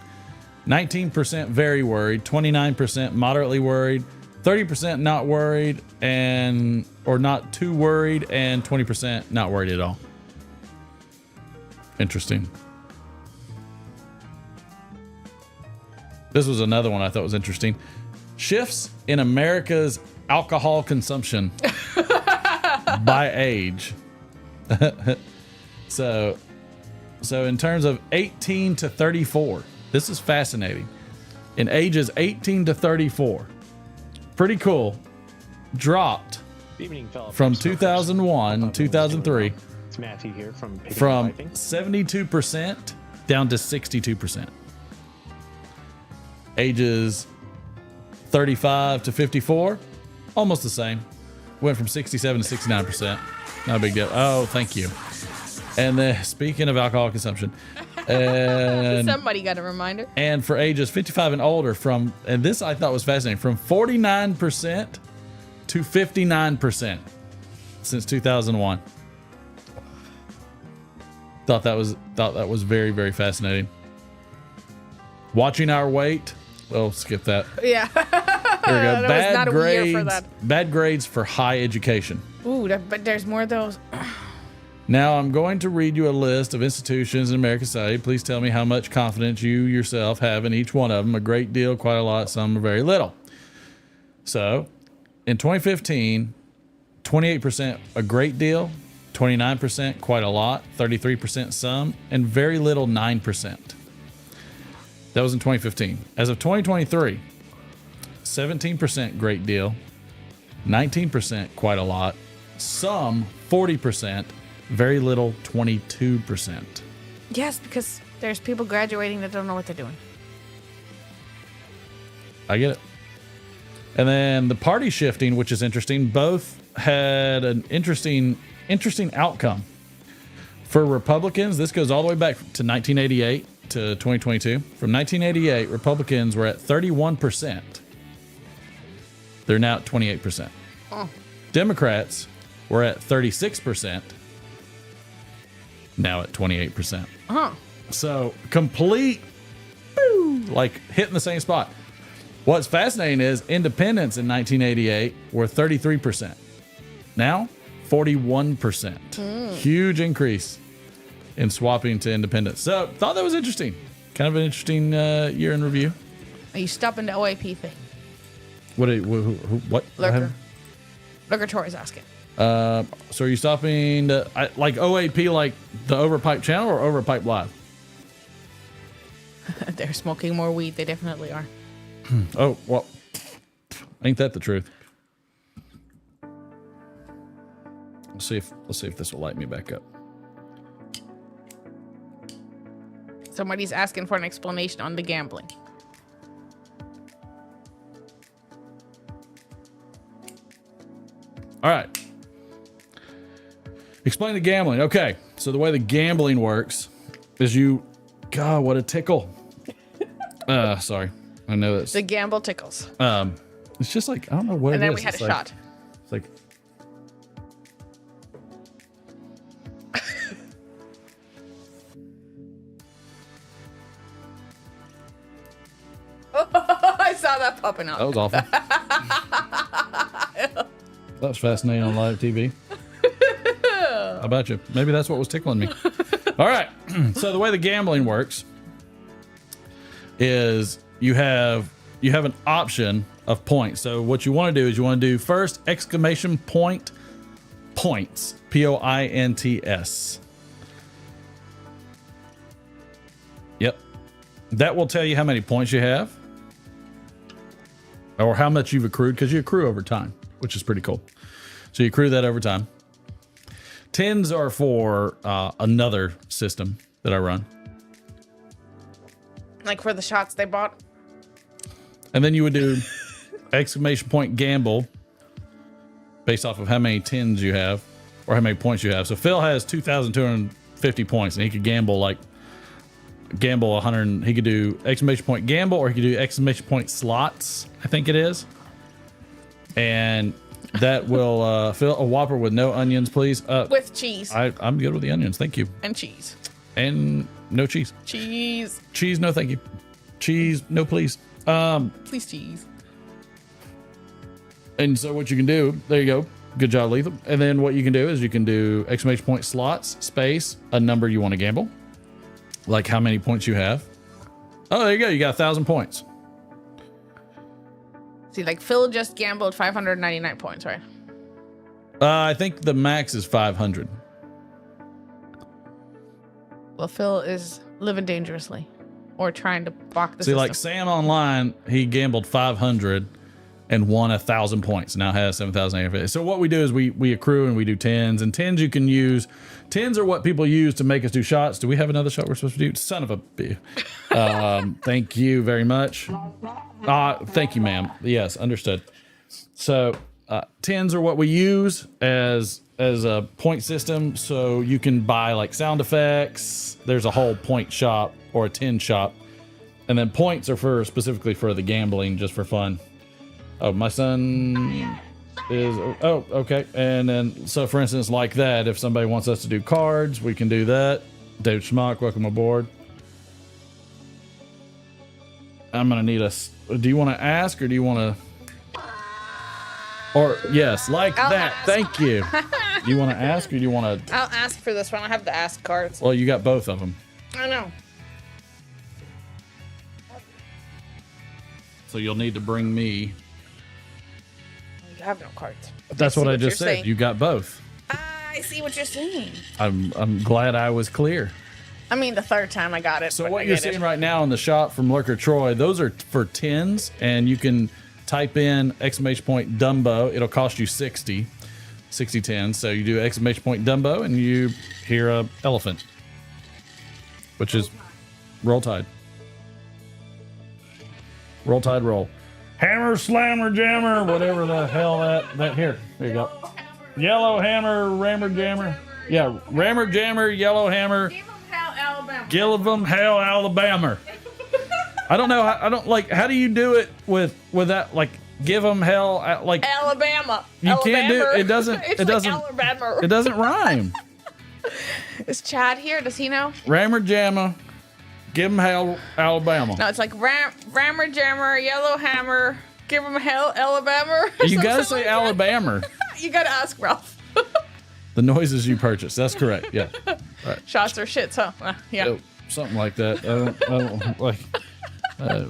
19% very worried, 29% moderately worried, 30% not worried or not too worried, and 20% not worried at all. Interesting. This was another one I thought was interesting. Shifts in America's alcohol consumption by age. So in terms of 18 to 34, this is fascinating. In ages 18 to 34, pretty cool, dropped from 2001, 2003, It's Matthew here from 72% down to 62%. Ages 35 to 54, almost the same. Went from 67 to 69%. Not a big deal. Oh, thank you. And then speaking of alcohol consumption, and somebody got a reminder. And for ages 55 and older, and this I thought was fascinating, from 49% to 59% since 2001. Thought that was very, very fascinating. Watching our weight. Oh, skip that. Yeah. Here we go. That was not a year for that. Bad grades for high education. Ooh, but there's more of those. Now I'm going to read you a list of institutions in American society. Please tell me how much confidence you yourself have in each one of them. A great deal, quite a lot, some are very little. So in 2015, 28% a great deal, 29% quite a lot, 33% some, and very little 9%. That was in 2015. As of 2023, 17% great deal, 19% quite a lot, some 40%, very little 22%. Yes, because there's people graduating that don't know what they're doing. I get it. And then the party shifting, which is interesting, both had an interesting outcome. For Republicans, this goes all the way back to 1988 to 2022. From 1988, Republicans were at 31%. They're now at 28%. Oh. Democrats were at 36%. Now at 28%. So complete, like hitting the same spot. What's fascinating is independents in 1988 were 33%. Now 41%. Huge increase in swapping to independents. So thought that was interesting. Kind of an interesting year in review. Are you stopping the OAP thing? What? Lurker Tor is asking. So are you stopping like OAP, like the Overpipe channel, or Overpipe Live? They're smoking more weed. They definitely are. Oh, well, ain't that the truth? Let's see if this will light me back up. Somebody's asking for an explanation on the gambling. All right. Explain the gambling. Okay. So the way the gambling works is God, what a tickle. Sorry. I know that's The gamble tickles. it's just like, I don't know what it is. And then we had It's a like- shot. It's like, I saw that popping that up. was awful. That's fascinating on live TV. How about you? Maybe that's what was tickling me. All right. So the way the gambling works is you have an option of points. So what you want to do is you want to do first exclamation point points, Points. Yep. That will tell you how many points you have or how much you've accrued, because you accrue over time, which is pretty cool. So you accrue that over time. Tens are for another system that I run. Like for the shots they bought. And then you would do exclamation point gamble based off of how many tens you have or how many points you have. So Phil has 2,250 points and he could gamble 100. He could do exclamation point gamble, or he could do exclamation point slots, I think it is. And that will fill a Whopper with no onions, please. With cheese. I'm good with the onions. Thank you. And cheese. And no cheese. Cheese. Cheese, no thank you. Cheese, no please. Please cheese. And so what you can do, there you go. Good job, Lethal. And then what you can do is you can do exclamation point slots, space, a number you want to gamble. Like how many points you have. Oh, there you go. You got 1,000 points. See, like Phil just gambled 599 points, right? I think the max is 500. Well, Phil is living dangerously or trying to block the See, system. like Sam online, he gambled 500 and won 1,000 points. Now has 7,850. So what we do is we accrue and we do tens, and tens you can use. Tens are what people use to make us do shots. Do we have another shot we're supposed to do? Son of a bitch. Thank you very much. Thank you, ma'am. Yes, understood. So tens are what we use as a point system. So you can buy like sound effects. There's a whole point shop or a 10 shop. And then points are specifically for the gambling, just for fun. Oh, my son is, oh, okay. And then, so for instance, like that, if somebody wants us to do cards, we can do that. Dave Schmock, welcome aboard. I'm going to need do you want to ask or do you want to, or yes, like I'll that. ask. Thank you. Do you want to ask or do you want to? I'll ask for this one. I have the ask cards. Well, you got both of them. I know. So you'll need to bring me. You have no cards. That's what I just you're said. saying. You got both. I see what you're saying. I'm glad I was clear. I mean, the third time I got it. So but what I you're get it. seeing right now in the shop from Lurker Troy, those are for tens, and you can type in exclamation point Dumbo. It'll cost you 60 tens. So you do exclamation point Dumbo, and you hear a elephant, which is Roll Tide. Roll Tide roll. Hammer, slammer, jammer, whatever the hell that here. There you go. Yellow hammer, rammer, jammer. Yeah, rammer, jammer, yellow hammer. Give 'em hell, Alabama. Give 'em hell, Alabama. I don't know. I don't like. How do you do it with that? Like, give 'em hell, like Alabama. you can't do. Alabama. It doesn't. It's It doesn't. Like Alabama. It doesn't rhyme. Is Chad here? Does he know? Rammer, jammer. Give 'em hell, Alabama. No, it's like rammer, jammer, yellow hammer. Give 'em hell, Alabama. You gotta Something say like that. Alabama. You gotta ask Ralph. The noises you purchase. That's correct. Yeah. Right. Shots or shits, huh? Yeah. Oh, something like that. I don't like.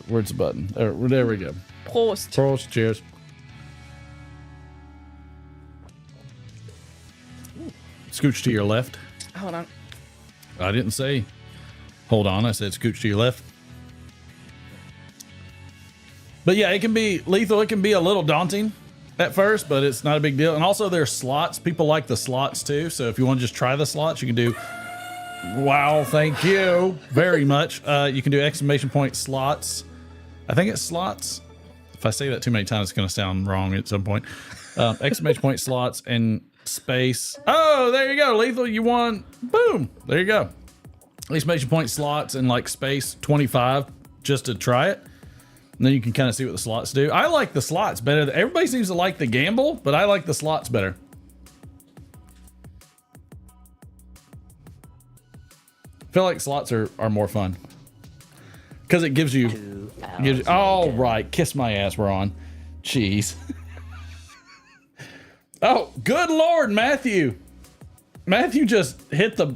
Where's the button? There we go. Prost. Prost. Cheers. Scooch to your left. Hold on. I didn't say hold on. I said scooch to your left. But yeah, it can be lethal. It can be a little daunting at first, but it's not a big deal. And also there's slots. People like the slots too. So if you want to just try the slots, you can do, wow, thank you very much. You can do exclamation point slots. I think it's slots. If I say that too many times, it's going to sound wrong at some point. Exclamation point slots and space. Oh, there you go. Lethal, you won. Boom. There you go. Exclamation point slots and like space 25 just to try it. And then you can kind of see what the slots do. I like the slots better. Everybody seems to like the gamble, but I like the slots better. I feel like slots are more fun. Because it gives you... all right, kiss my ass, we're on. Jeez. Oh, good Lord, Matthew. Matthew just hit the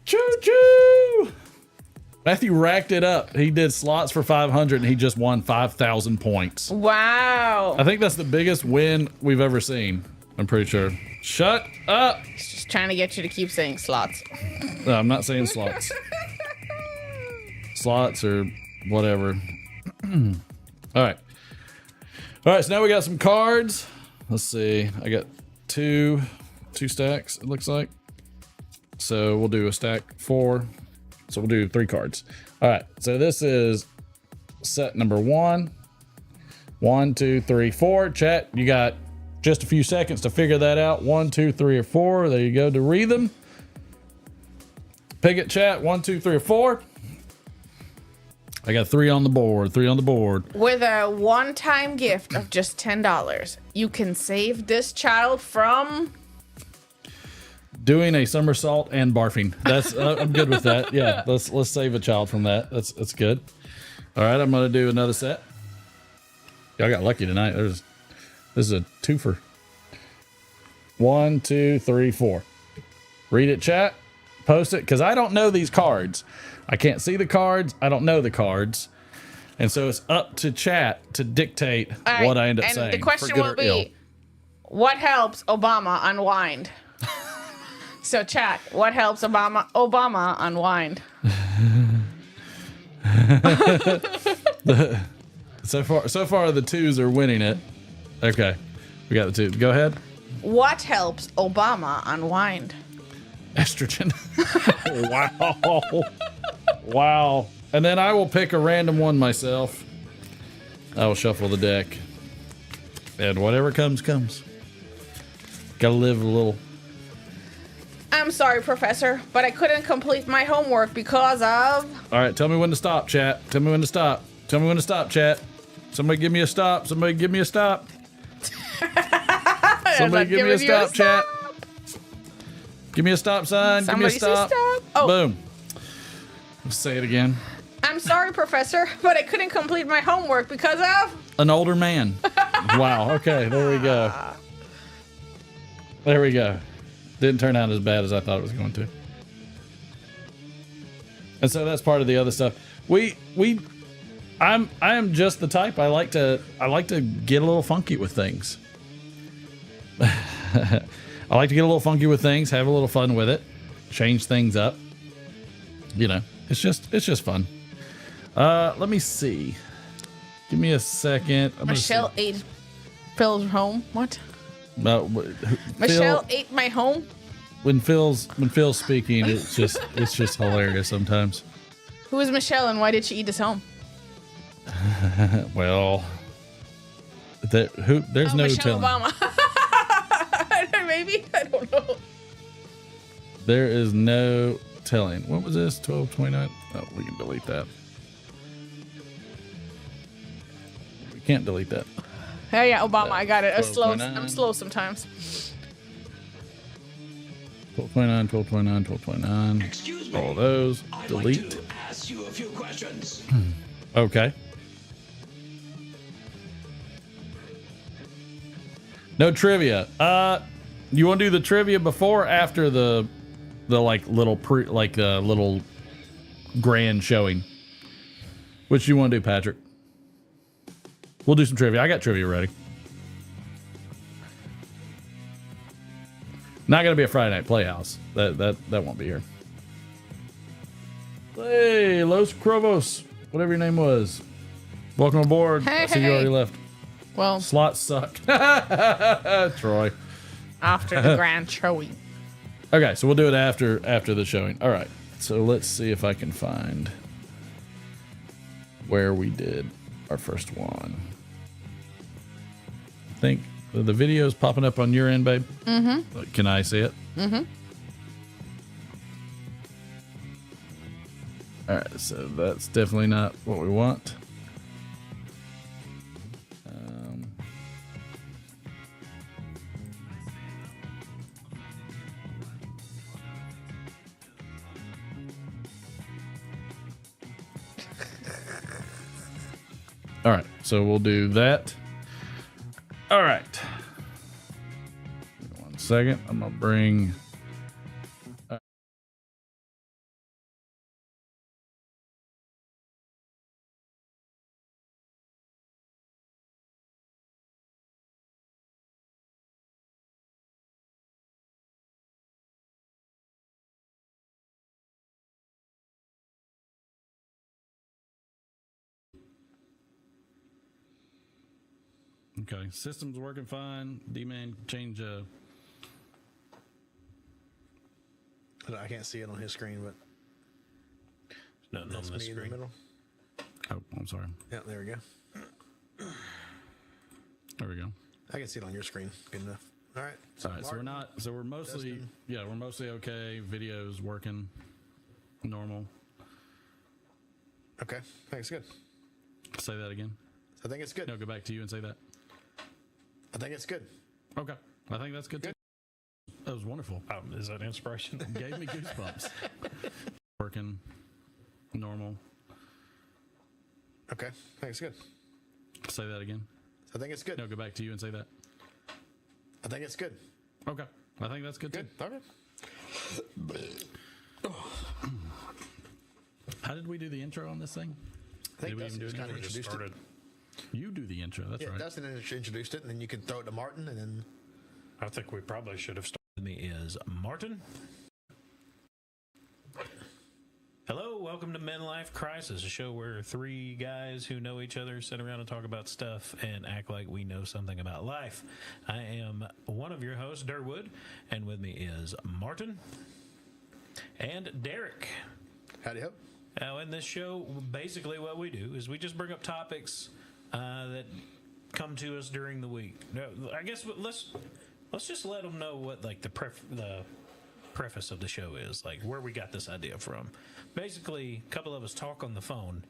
choo-choo. Matthew racked it up. He did slots for 500 and he just won 5,000 points. Wow. I think that's the biggest win we've ever seen. I'm pretty sure. Shut up. He's just trying to get you to keep saying slots. No, I'm not saying slots. Slots or whatever. All right. All right, so now we got some cards. Let's see. I got two stacks, it looks like. So we'll do a stack 4. So we'll do 3 cards. All right, so this is set number 1. 1, 2, 3, 4. Chat, you got just a few seconds to figure that out. 1, 2, 3, or 4. There you go to read them. Pick it, chat. 1, 2, 3, or 4. I got 3 on the board. 3 on the board. With a one-time gift of just $10, you can save this child from Doing a somersault and barfing. That's I'm good with that. Yeah, let's save a child from that. That's good. All right, I'm gonna do another set. Y'all got lucky tonight. This is a twofer. 1, 2, 3, 4. Read it, chat. Post it, because I don't know these cards. I can't see the cards. I don't know the cards. And so it's up to chat to dictate what I end up saying. And the question will be, what helps Obama unwind? So chat, what helps Obama unwind? So far the 2s are winning it. Okay, we got the 2. Go ahead. What helps Obama unwind? Estrogen. Wow. Wow. And then I will pick a random one myself. I will shuffle the deck. And whatever comes. Gotta live a little. I'm sorry, Professor, but I couldn't complete my homework because of... All right, tell me when to stop, chat. Tell me when to stop. Tell me when to stop, chat. Somebody give me a stop. Somebody give me a stop. Somebody give me a stop, chat. Give me a stop sign. Give me a stop. Oh. Boom. Let's say it again. I'm sorry, Professor, but I couldn't complete my homework because of... An older man. Wow. Okay, there we go. There we go. Didn't turn out as bad as I thought it was going to. And so that's part of the other stuff. I am just the type I like to get a little funky with things. I like to get a little funky with things, have a little fun with it, change things up. You know, it's just fun. Let me see. Give me a second. Michelle ate Phil's home. What? Michelle ate my home. When Phil's speaking, it's just hilarious sometimes. Who is Michelle and why did she eat his home? Well, there's no Michelle telling. Obama. Maybe, I don't know. There is no telling. What was this? 1229. Oh, we can delete that. We can't delete that. Oh yeah, Obama, I got it. I'm slow sometimes. 1229, 1229. Excuse me. All those. I'd Delete. like to ask you a few questions. Okay. No trivia. You want to do the trivia before or after the like little little grand showing? Which you want to do, Patrick? We'll do some trivia. I got trivia ready. Not gonna be a Friday Night Playhouse. That won't be here. Hey, Los Crovos, whatever your name was. Welcome aboard. Hey, I see you already left. Well, Slots suck. Troy. after the grand showing. Okay, so we'll do it after the showing. All right. So let's see if I can find where we did our first one. I think the video's popping up on your end, babe. Mm-hmm. Can I see it? Mm-hmm. All right, so that's definitely not what we want. All right, so we'll do that. All right. Give me 1 second. I'm gonna bring. Okay, system's working fine. D-Man, change. I can't see it on his screen, but Nothing that's on this me in the screen. middle. Oh, I'm sorry. Yeah, there we go. There we go. I can see it on your screen. Good enough. All right. All right, so we're not. So we're mostly. Dustin. Yeah, we're mostly okay. Video's working normal. Okay. I think it's good. Say that again. I think it's good. No, go back to you and say that. I think it's good. Okay, I think that's good too. That was wonderful. Is that inspiration? Gave me goosebumps. Working normal. Okay. I think it's good. Say that again. I think it's good. No, go back to you and say that. I think it's good. Okay, I think that's good, Good. too. Okay. How did we do the intro on this thing? I think Did we Dustin even just do kind of it? Just introduced it. started. You do the intro. That's Yeah, right. Dustin introduced it, and then you can throw it to Martin, and then I think we probably should have started. With me is Martin. Hello, welcome to Men Life Crisis, a show where three guys who know each other sit around and talk about stuff and act like we know something about life. I am one of your hosts, Durwood, and with me is Martin and Derek. howdy ho. Now, in this show, basically what we do is we just bring up topics that come to us during the week. No, I guess let's just let them know what like the preface of the show is, like where we got this idea from. Basically, a couple of us talk on the phone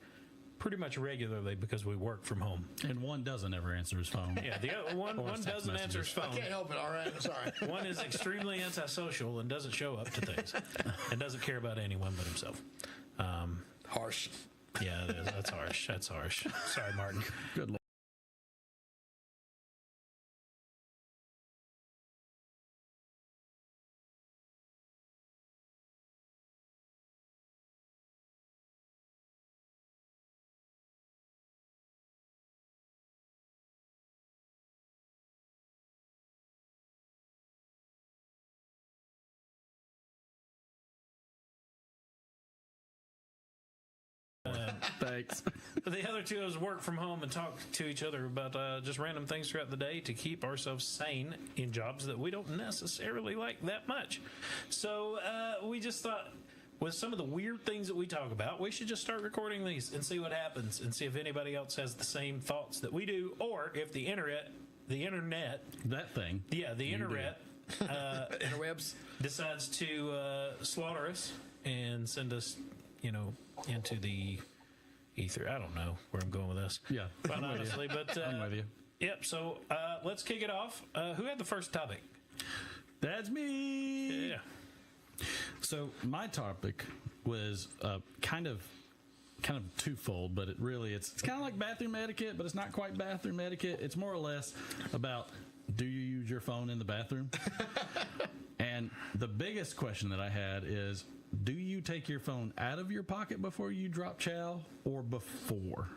pretty much regularly because we work from home. And one doesn't ever answer his phone. Yeah, the other one text doesn't answer his messages. phone. Can't help it. All right. Sorry. One is extremely antisocial and doesn't show up to things and doesn't care about anyone but himself. Harsh. Yeah, it is. That's harsh. That's harsh. Sorry, Martin. Good Lord. Thanks. The other two of us work from home and talk to each other about just random things throughout the day to keep ourselves sane in jobs that we don't necessarily like that much. So we just thought, with some of the weird things that we talk about, we should just start recording these and see what happens and see if anybody else has the same thoughts that we do, or if the internet, That thing. yeah, the You do. internet Interwebs. decides to slaughter us and send us, into the ether. I don't know where I'm going with this. Yeah. Quite I'm with you. honestly, but I'm with you. Yep. So let's kick it off. Who had the first topic? That's me. Yeah. So my topic was kind of twofold, but it's kind of like bathroom etiquette, but it's not quite bathroom etiquette. It's more or less about, do you use your phone in the bathroom? And the biggest question that I had is, do you take your phone out of your pocket before you drop chow, or before?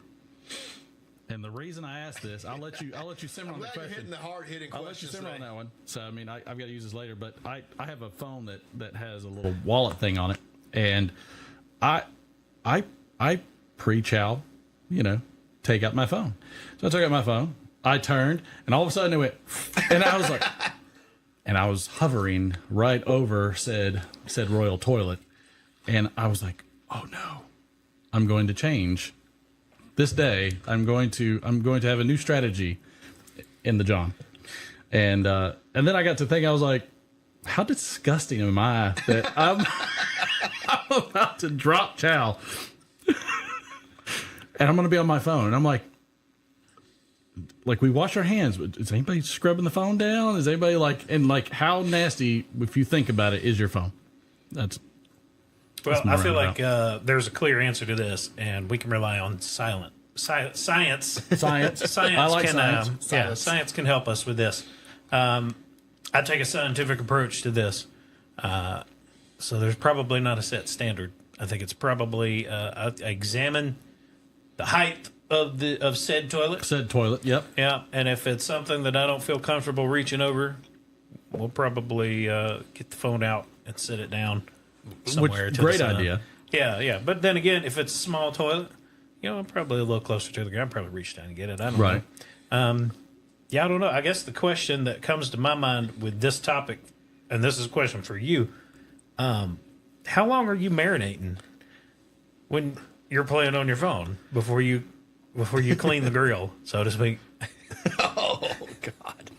And the reason I asked this, I'll let you simmer on the Glad you're question. hitting the hard-hitting I'll let you questions simmer on today. that one. So, I mean, I've got to use this later, but I have a phone that has a little wallet thing on it, and I pre-chow, take out my phone. So I took out my phone, I turned, and all of a sudden it went, and I was like, and I was hovering right over said royal toilet, and I was like, oh no, I'm going to change. This day, I'm going to have a new strategy in the John, and then I got to think, I was like, how disgusting am I that I'm about to drop chow, and I'm going to be on my phone, and I'm like we wash our hands, but is anybody scrubbing the phone down? Is anybody how nasty, if you think about it, is your phone? Well, my I feel roundabout. like there's a clear answer to this, and we can rely on silent science. Science. Science I like can, science. science can help us with this. I take a scientific approach to this. So there's probably not a set standard. I think it's probably I examine the height of said toilet. Said toilet. Yep. Yeah, and if it's something that I don't feel comfortable reaching over, we'll probably get the phone out and sit it down somewhere. To Great the sun. idea. Yeah. But then again, if it's a small toilet, I'm probably a little closer to the ground. Probably reach down and get it. I don't Right. know. I don't know. I guess the question that comes to my mind with this topic, and this is a question for you, how long are you marinating when you're playing on your phone before you clean the grill, so to speak? Oh, God.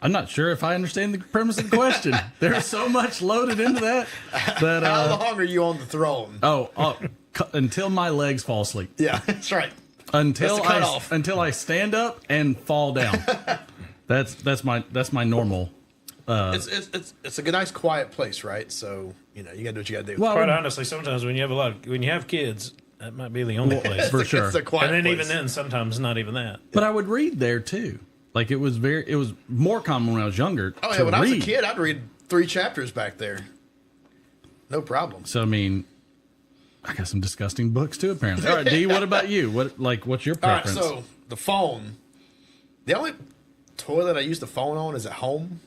I'm not sure if I understand the premise of the question. There's so much loaded into that. How long are you on the throne? Until my legs fall asleep. Yeah, that's right. Until I stand up and fall down. That's my normal. It's a nice quiet place, right? So you got to do what you got to do. Well, Quite honestly, sometimes when you have kids, that might be the only place for sure. It's a quiet and then place. even then, sometimes not even that. But I would read there too. Like it was more common when I was younger. Oh yeah, when I was a kid, I'd read 3 chapters back there. No problem. So I mean, I got some disgusting books too. Apparently. All right, D. What about you? What's your preference? All right, so the phone. The only toilet I use the phone on is at home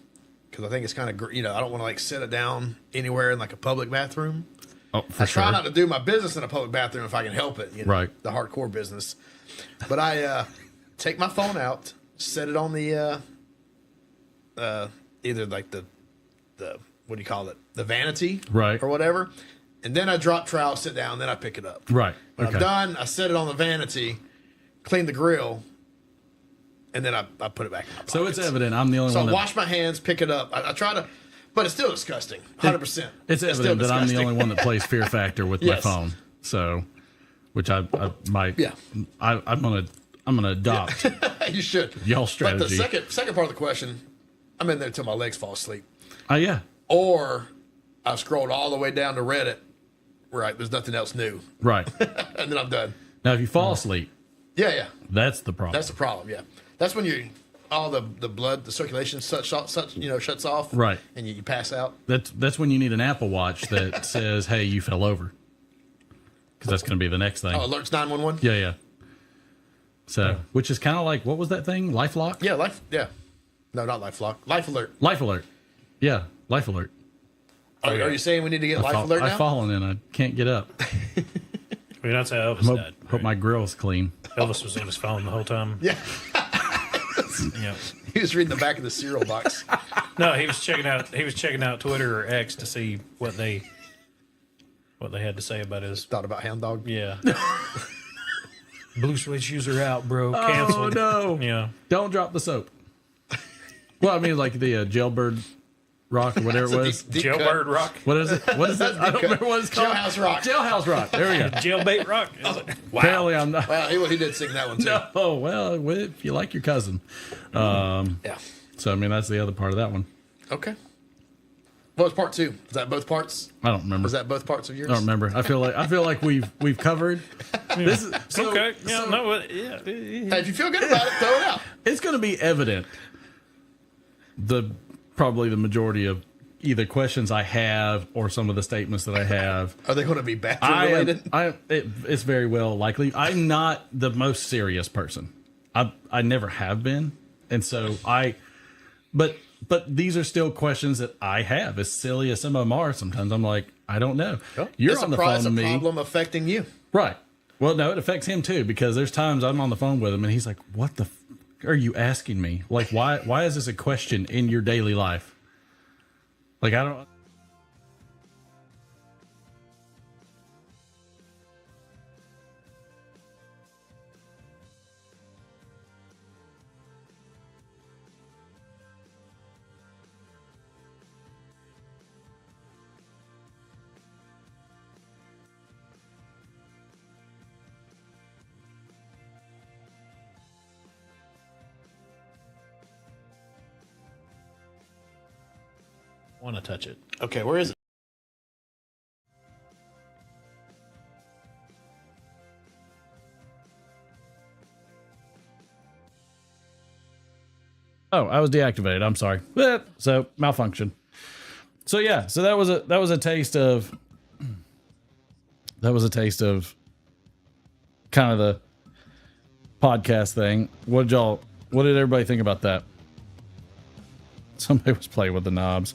because I think it's kind of I don't want to sit it down anywhere in like a public bathroom. Oh, for I try sure. not to do my business in a public bathroom if I can help it. Right. The hardcore business. But I take my phone out, set it on the either like the what do you call it? The vanity, Right. or whatever. And then I drop trowel, sit down, then I pick it up. Right. When Okay. I'm done, I set it on the vanity, clean the grill, and then I put it back in my pockets. So it's evident I'm the only So one. I wash my hands, pick it up. I try to, but it's still disgusting. 100%. It's evident that I'm the only one that plays Fear Factor with my Yes. phone. So, which I might. Yeah. I'm gonna adopt You should. y'all But strategy. the second part of the question, I'm in there till my legs fall asleep. Yeah. Or I've scrolled all the way down to Reddit, right? There's nothing else new, Right. and then I'm done. Now, if you fall asleep, Yeah. that's the problem. That's the problem. Yeah, that's when all the blood, the circulation shuts off. Right. And you pass out. That's when you need an Apple Watch that says, "Hey, you fell over," because that's going to be the next thing. Oh, alerts 911. Yeah. So, which is kind of like, what was that thing? LifeLock? Yeah, Yeah. No, not LifeLock. Life Alert. Life Alert. Yeah, Life Alert. Are you saying we need to get Life Alert now? I've fallen and I can't get up. I mean, that's how Elvis died. Hope my grill's clean. Elvis was on his phone the whole time. Yeah. Yeah. He was reading the back of the cereal box. No, he was checking out Twitter or X to see what they had to say about his. Thought about Hound Dog. Yeah. Blue Switch user out, bro. Canceled. Oh, no. Yeah. Don't drop the soap. Well, I mean, like the jailbird rock or whatever it was. Jailbird rock. What is it? What is it? I don't remember what it's called. Jailhouse Rock. Jailhouse Rock. There we go. Jailbait rock. Apparently, I'm not. Well, he did sing that one too. No. Oh, well, if you like your cousin. Yeah. So, I mean, that's the other part of that one. Okay. What was part 2? Was that both parts? I don't remember. Was that both parts of yours? I don't remember. I feel like we've covered. This is Okay. Yeah. Yeah. Hey, if you feel good about it, throw it out. It's going to be evident. Probably the majority of either questions I have or some of the statements that I have. Are they going to be bathroom related? It's very well likely. I'm not the most serious person. I never have been, and so But these are still questions that I have. As silly as some of them are, sometimes I'm like, I don't know. You're on the phone to me. It's a problem affecting you. Right. Well, no, it affects him too, because there's times I'm on the phone with him and he's like, what the are you asking me? Like, why is this a question in your daily life? Like, I don't. Want to touch it? Okay, where is it? Oh, I was deactivated. I'm sorry. So malfunction. So yeah, so that was a taste of kind of the podcast thing. What did everybody think about that? Somebody was playing with the knobs.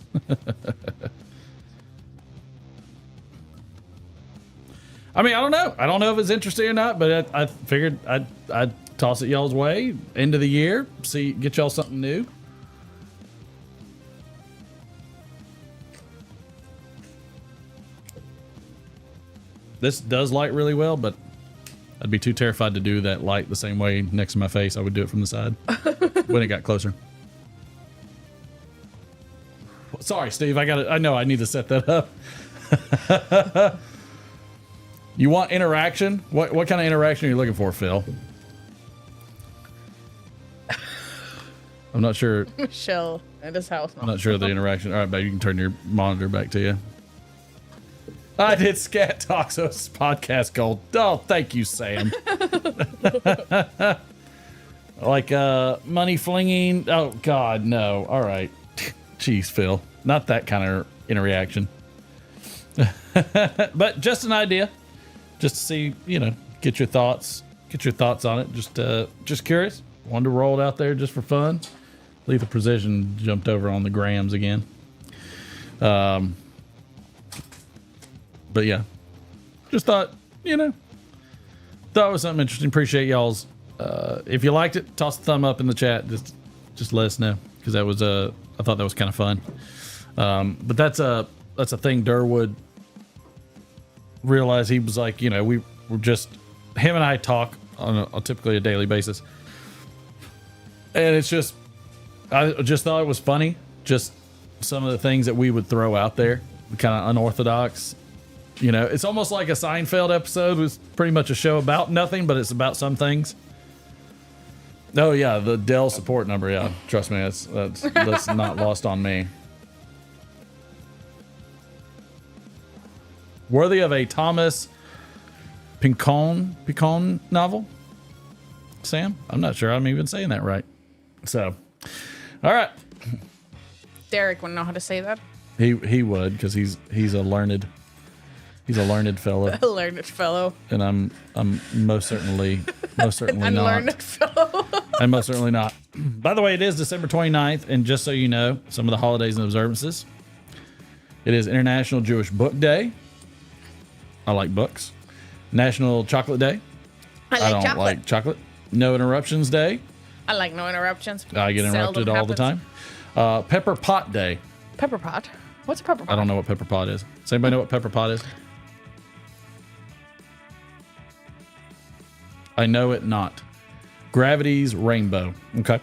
I mean, I don't know. I don't know if it's interesting or not, but I figured I'd toss it y'all's way. End of the year, get y'all something new. This does light really well, but I'd be too terrified to do that light the same way next to my face. I would do it from the side when it got closer. Sorry, Steve. I know I need to set that up. You want interaction? What kind of interaction are you looking for, Phil? I'm not sure. Michelle at his house. I'm not sure of the interaction. All right, babe, you can turn your monitor back to you. I did Scat Talk, so it's podcast gold. Oh, thank you, Sam. Like money flinging. Oh, God, no. All right. Jeez, Phil. Not that kind of interaction. But just an idea. Just to see, get your thoughts on it. Just curious. Wanted to roll it out there just for fun. Lethal Precision jumped over on the grams again. But yeah, just thought it was something interesting. Appreciate y'all's. If you liked it, toss a thumb up in the chat. Just let us know, because I thought that was kind of fun. But that's a thing Durwood realized. He was like, we were just, him and I talk on typically a daily basis, and it's just, I just thought it was funny. Just some of the things that we would throw out there, kind of unorthodox. It's almost like a Seinfeld episode was pretty much a show about nothing, but it's about some things. Oh yeah, the Dell support number. Yeah, trust me, that's not lost on me. Worthy of a Thomas Picon novel. Sam, I'm not sure I'm even saying that right. So, all right. Derek wouldn't know how to say that. He would, because he's a learned fellow. A learned fellow. And I'm most certainly not. Unlearned fellow. I'm most certainly not. By the way, it is December 29th, and just so you know, some of the holidays and observances. It is International Jewish Book Day. I like books. National Chocolate Day. I don't like chocolate. No Interruptions Day. I like no interruptions. I get interrupted all the time. Pepper Pot Day. Pepper pot? What's a pepper pot? I don't know what pepper pot is. Does anybody know what pepper pot is? I know it not. Gravity's Rainbow. Okay.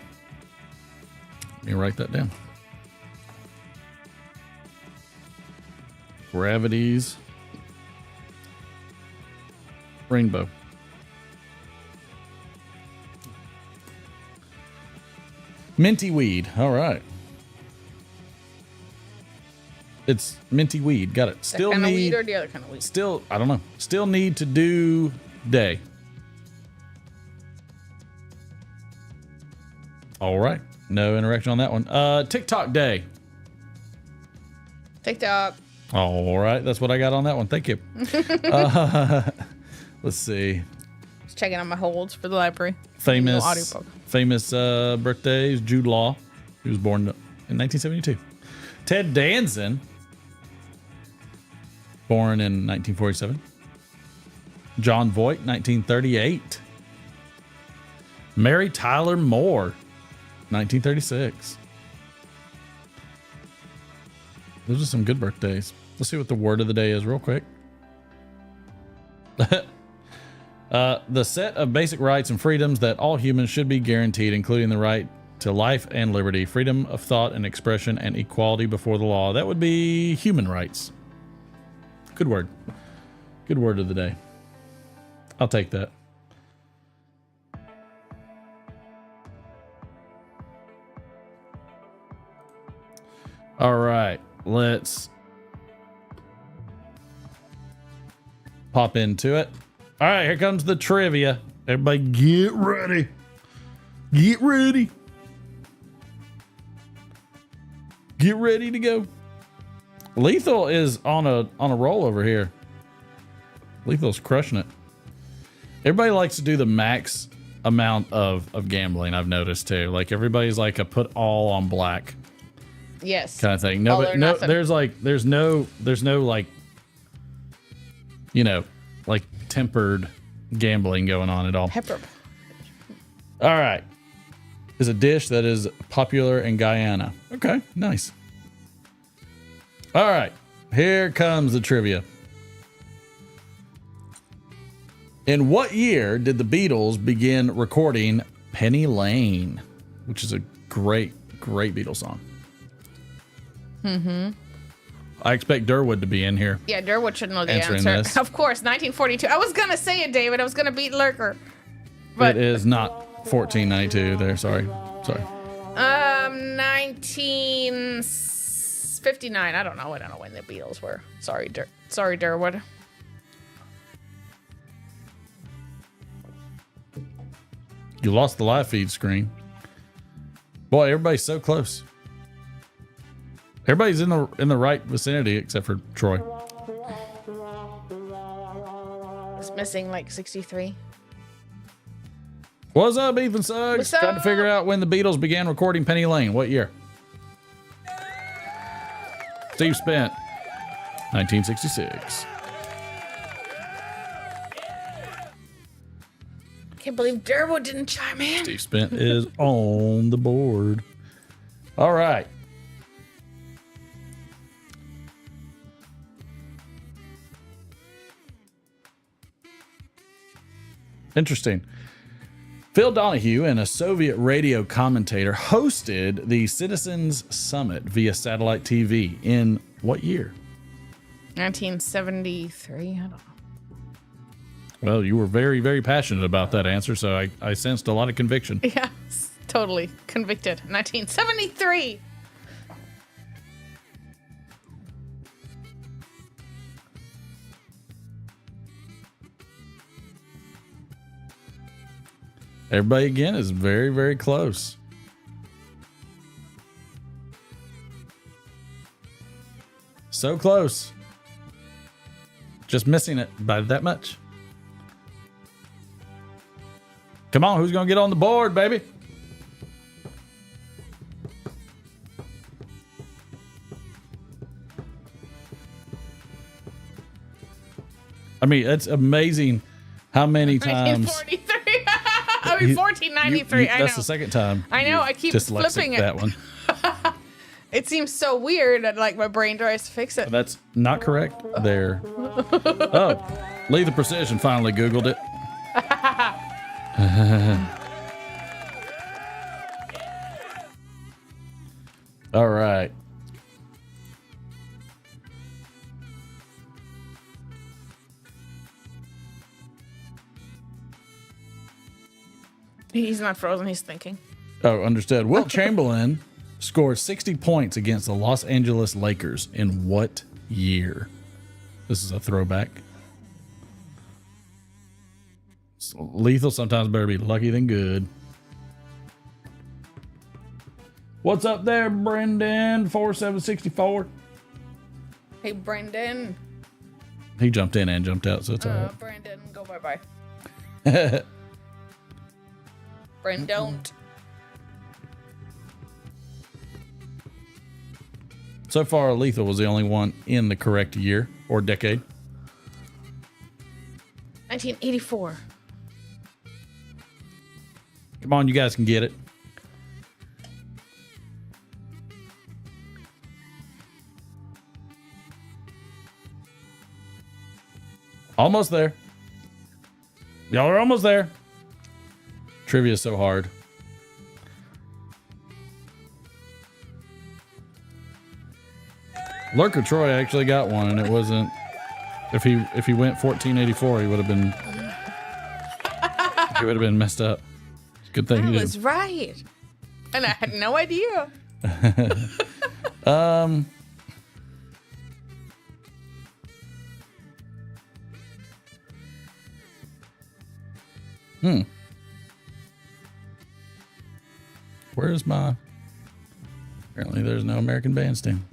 Let me write that down. Gravity's Rainbow. Minty weed. All right. It's minty weed. Got it. Still kind of weed or the other kind of weed? Still, I don't know. Still need to do day. All right. No interaction on that one. TikTok day. TikTok. All right. That's what I got on that one. Thank you. Let's see. Just checking on my holds for the library. Famous birthdays. Jude Law. He was born in 1972. Ted Danson. Born in 1947. John Voight, 1938. Mary Tyler Moore, 1936. Those are some good birthdays. Let's see what the word of the day is real quick. The set of basic rights and freedoms that all humans should be guaranteed, including the right to life and liberty, freedom of thought and expression, and equality before the law. That would be human rights. Good word. Good word of the day. I'll take that. All right, let's pop into it. All right, here comes the trivia. Everybody get ready. Get ready. Get ready to go. Lethal is on a roll over here. Lethal's crushing it. Everybody likes to do the max amount of gambling, I've noticed too. Like everybody's like a put all on black. Yes. Kind of thing. No, but no, there's no like, you know, like tempered gambling going on at all. Pepper. All right. Is a dish that is popular in Guyana. Okay, nice. All right. Here comes the trivia. In what year did the Beatles begin recording Penny Lane, which is a great Beatles song? Mm-hmm. I expect Durwood to be in here. Yeah, Durwood should know the answering answer. this. Of course, 1942. I was going to say it, David. I was going to beat Lurker. But It is not 1492 there. Sorry. 1959. I don't know when the Beatles were. Sorry, Durwood. You lost the live feed screen. Boy, everybody's so close. Everybody's in the right vicinity except for Troy. It's missing like 63. What's up, Ethan Suggs? What's up? Trying to figure out when the Beatles began recording Penny Lane. What year? Steve Spent, 1966. Can't believe Durwood didn't chime in. Steve Spent is on the board. All right. Interesting. Phil Donahue and a Soviet radio commentator hosted the Citizens Summit via satellite TV in what year? 1973. I don't know. Well, you were very, very passionate about that answer, so I sensed a lot of conviction. Yeah, totally convicted. 1973. Everybody again is very, very close. So close. Just missing it by that much. Come on, who's going to get on the board, baby? I mean, it's amazing how many times. 1943. I mean, 1493. I know. That's the second time. I know. I keep dyslexic flipping it. that one. It seems so weird that like my brain tries to fix it. That's not correct there. Oh, Lee the Precision finally Googled it. All right. He's not frozen. He's thinking. Oh, understood. Wilt Chamberlain scored 60 points against the Los Angeles Lakers in what year? This is a throwback. So lethal sometimes better be lucky than good. What's up there, Brendan? 4764. Hey, Brendan. He jumped in and jumped out, so it's all right. Brendan, go bye-bye. Brendan, don't. So far, Lethal was the only one in the correct year or decade. 1984. Come on, you guys can get it. Almost there. Y'all are almost there. Trivia is so hard. Lurker Troy actually got one, and it wasn't. If he went 1484, he would have been. He would have been messed up. Good thing I he was didn't. right, and I had no idea. Where's my? Apparently, there's no American Bandstand.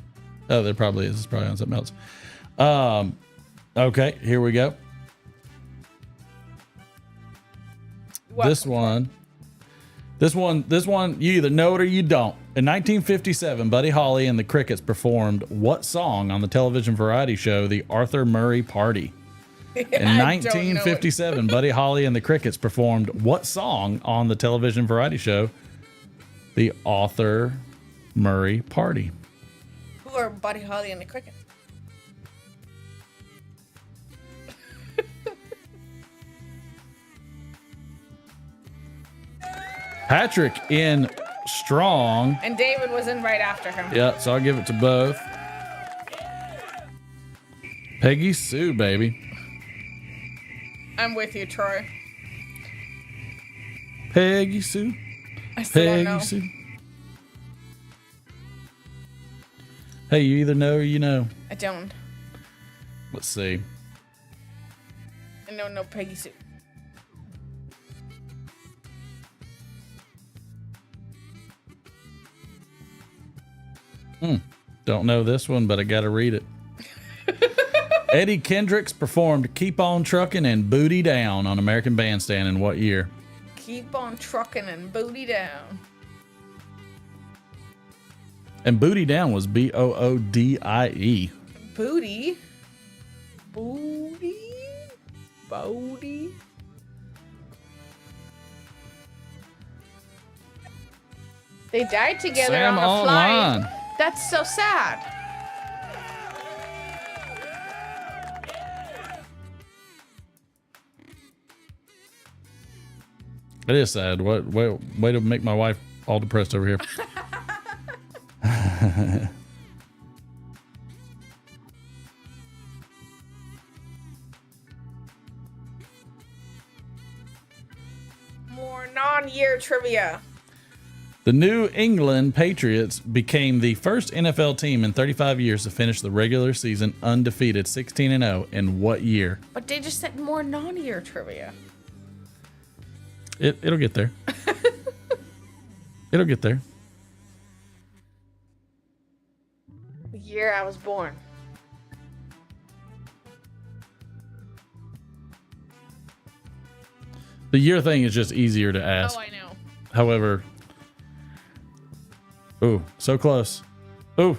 Oh, there probably is. It's probably on something else. Okay, here we go. This one, you either know it or you don't. In 1957, Buddy Holly and the Crickets performed what song on the television variety show The Arthur Murray Party? In 1957, Buddy Holly and the Crickets performed what song on the television variety show The Arthur Murray Party? Who are Buddy Holly and the Crickets? Patrick in strong. And David was in right after him. Yeah, so I'll give it to both. Peggy Sue, baby. I'm with you, Troy. Peggy Sue. I still don't Peggy know. Sue. Hey, you either know or you know. I don't. Let's see. I don't know Peggy Sue. Don't know this one, but I gotta read it. Eddie Kendricks performed Keep On Truckin' and Booty Down on American Bandstand in what year? Keep on trucking and booty down. And Booty Down was Boodie. Booty? Booty? Booty? They died together Sam on a flight. online. That's so sad. It is sad. Way to make my wife all depressed over here. More non-year trivia. The New England Patriots became the first NFL team in 35 years to finish the regular season undefeated 16-0 in what year? But they just said more non-year trivia. It'll get there. It'll get there. The year I was born. The year thing is just easier to ask. Oh, I know. However, ooh, so close. Ooh.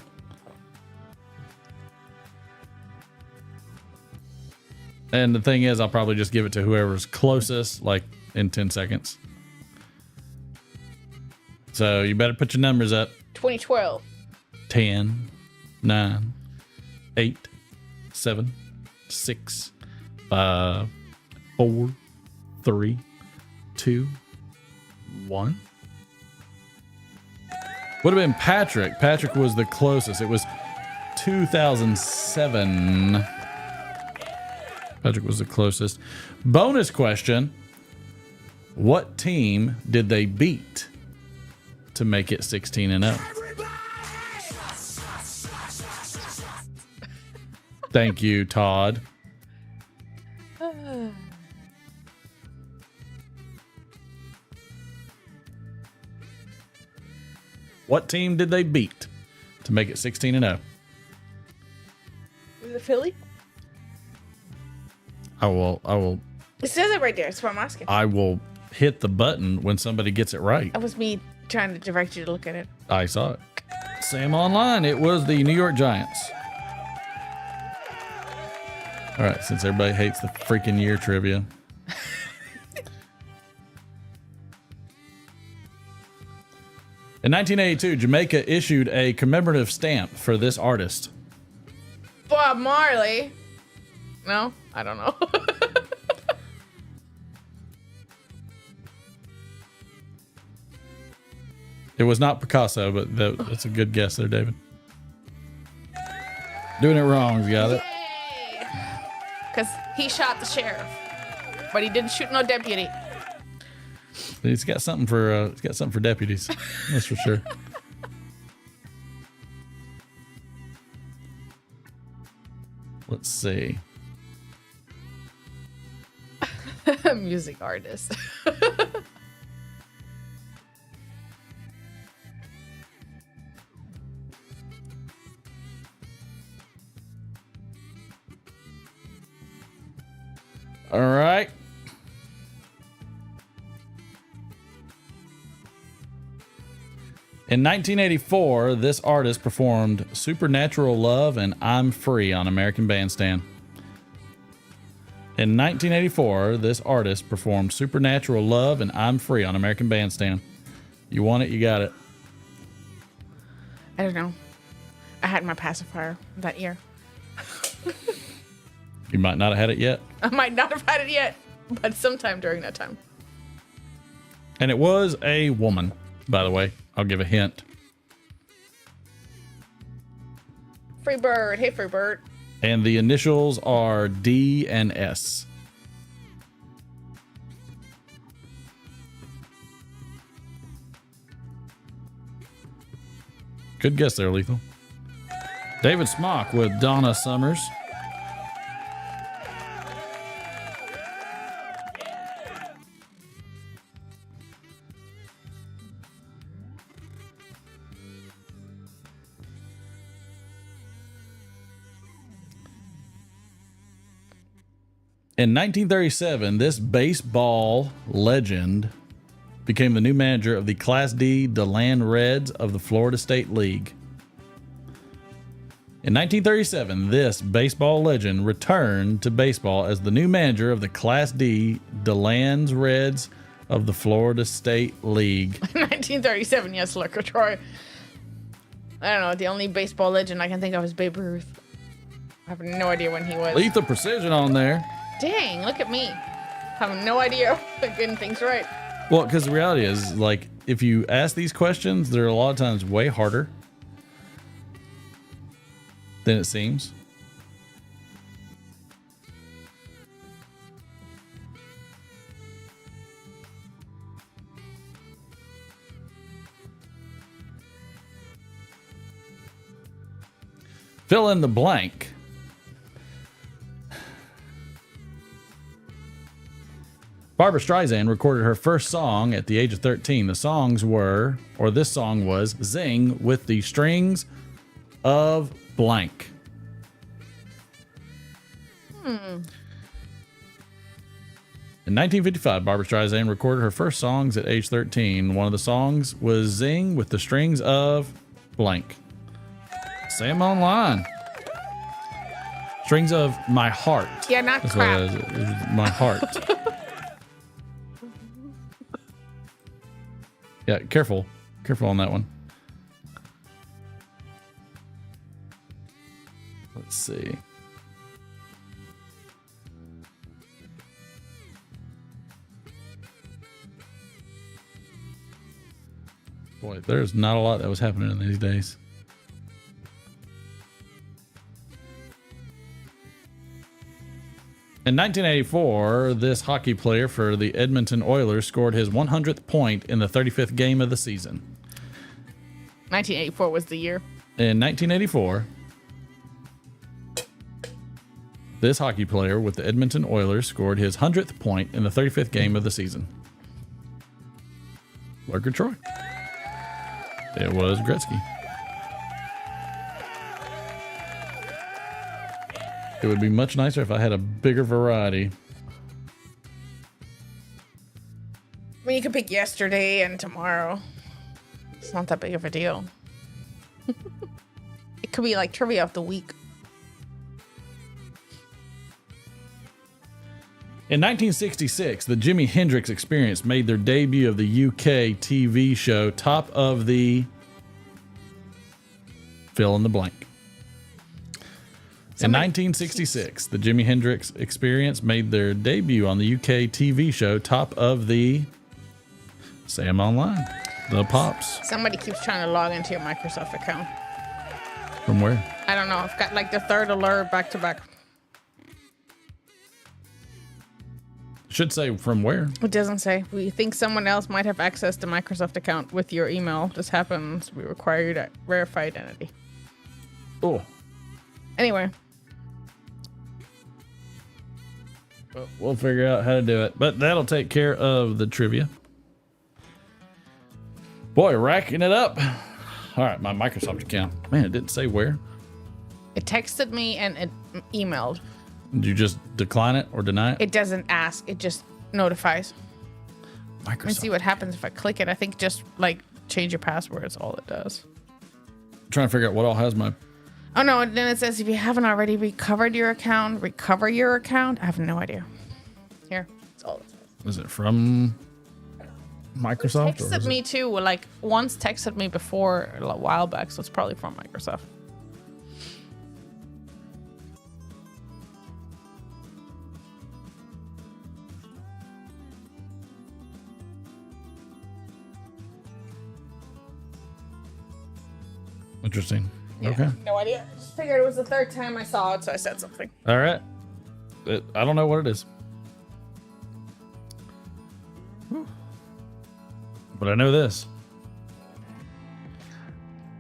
And the thing is, I'll probably just give it to whoever's closest, like in 10 seconds. So you better put your numbers up. 2012. 10, 9, 8, 7, 6, 5, 4, 3, 2, 1. Would have been Patrick. Patrick was the closest. It was 2007. Patrick was the closest. Bonus question. What team did they beat to make it 16-0? Thank you, Todd. What team did they beat to make it 16-0? Was it Philly? I will It says it right there. That's what I'm asking. I will hit the button when somebody gets it right. That was me trying to direct you to look at it. I saw it. Sam online. It was the New York Giants. All right, since everybody hates the freaking year trivia. In 1982, Jamaica issued a commemorative stamp for this artist. Bob Marley. No, I don't know. It was not Picasso, but that's a good guess there, David. Doing it wrong, you got it. Because he shot the sheriff, but he didn't shoot no deputy. He's got something for deputies. That's for sure. Let's see. Music artist. All right. In 1984, this artist performed Supernatural Love and I'm Free on American Bandstand. In 1984, this artist performed Supernatural Love and I'm Free on American Bandstand. You want it, you got it. I don't know. I had my pacifier that year. You might not have had it yet. I might not have had it yet, but sometime during that time. And it was a woman, by the way. I'll give a hint. Freebird. Hey, Freebird. And the initials are D and S. Good guess there, Lethal. David Smock with Donna Summers. In 1937, this baseball legend became the new manager of the Class D DeLand Reds of the Florida State League. In 1937, this baseball legend returned to baseball as the new manager of the Class D DeLand Reds of the Florida State League. 1937, yes, look, Troy. I don't know. The only baseball legend I can think of is Babe Ruth. I have no idea when he was. Lethal precision on there. Dang, look at me. Have no idea getting things right. Well, because the reality is, like, if you ask these questions, they're a lot of times way harder than it seems. Fill in the blank. Barbra Streisand recorded her first song at the age of 13. The songs were, or this song was, Zing with the Strings of Blank. In 1955, Barbra Streisand recorded her first songs at age 13. One of the songs was Zing with the Strings of Blank. Sam online. Strings of My Heart. Yeah, not That's crap. what it is. My Heart. Yeah, careful. Careful on that one. Let's see. Boy, there's not a lot that was happening in these days. In 1984, this hockey player for the Edmonton Oilers scored his 100th point in the 35th game of the season. 1984 was the year. In 1984, this hockey player with the Edmonton Oilers scored his 100th point in the 35th game of the season. Lurker Troy. It was Gretzky. It would be much nicer if I had a bigger variety. I mean, you could pick yesterday and tomorrow. It's not that big of a deal. It could be like trivia of the week. In 1966, the Jimi Hendrix Experience made their debut of the UK TV show Top of the Fill in the Blank. In 1966, the Jimi Hendrix Experience made their debut on the UK TV show Top of the Sam Online, the Pops. Somebody keeps trying to log into your Microsoft account. From where? I don't know. I've got like the third alert back to back. Should say from where. It doesn't say. We think someone else might have access to Microsoft account with your email. This happens. We require you to verify identity. Oh. Anyway. Well, we'll figure out how to do it. But that'll take care of the trivia. Boy, racking it up. All right, my Microsoft account. Man, it didn't say where. It texted me and it emailed. Did you just decline it or deny it? It doesn't ask. It just notifies. Microsoft. Let me see what happens if I click it. I think just like change your password is all it does. I'm trying to figure out what all has my. Oh no, and then it says if you haven't already recovered your account, recover your account. I have no idea. Here, that's all it says. Is it from Microsoft? Texted me too. Like once texted me before a while back, so it's probably from Microsoft. Interesting. Yeah, Okay. no idea. I just figured it was the third time I saw it, so I said something. All right. I don't know what it is. Whew. But I know this.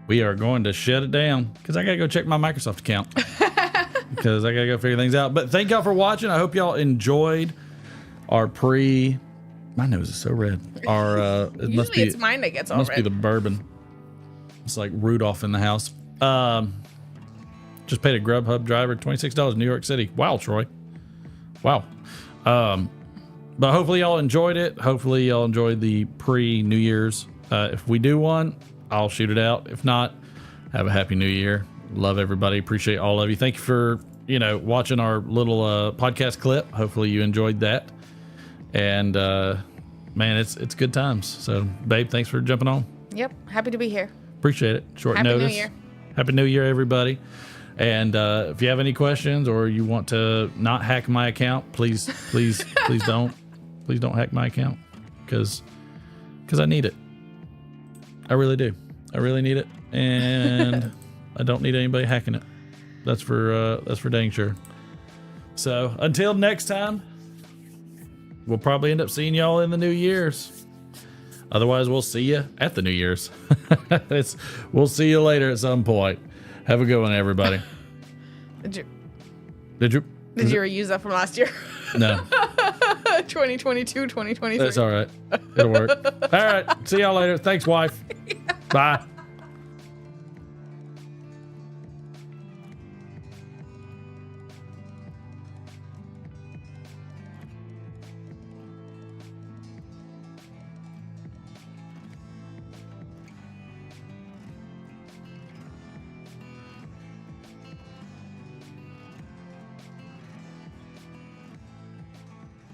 We are going to shut it down because I got to go check my Microsoft account. Because I got to go figure things out. But thank y'all for watching. I hope y'all enjoyed our My nose is so red. Our Usually it's mine that gets all must red. be the bourbon. It's like Rudolph in the house. Just paid a Grubhub driver $26 in New York City. Wow, Troy. Wow. But hopefully y'all enjoyed it. Hopefully y'all enjoyed the pre-New Year's. If we do one, I'll shoot it out. If not, have a happy New Year. Love everybody. Appreciate all of you. Thank you for, watching our little podcast clip. Hopefully you enjoyed that. And man, it's good times. So, babe, thanks for jumping on. Yep, happy to be here. Appreciate it. Short Happy New notice. Year. Happy New Year, everybody. And if you have any questions or you want to not hack my account, please don't. Please don't hack my account because I need it. I really do. I really need it. And I don't need anybody hacking it. That's for dang sure. So until next time, we'll probably end up seeing y'all in the New Year's. Otherwise, we'll see you at the New Year's. We'll see you later at some point. Have a good one, everybody. Did you reuse that from last year? No. 2022, 2023. That's all right. It'll work. All right. See y'all later. Thanks, wife. Bye.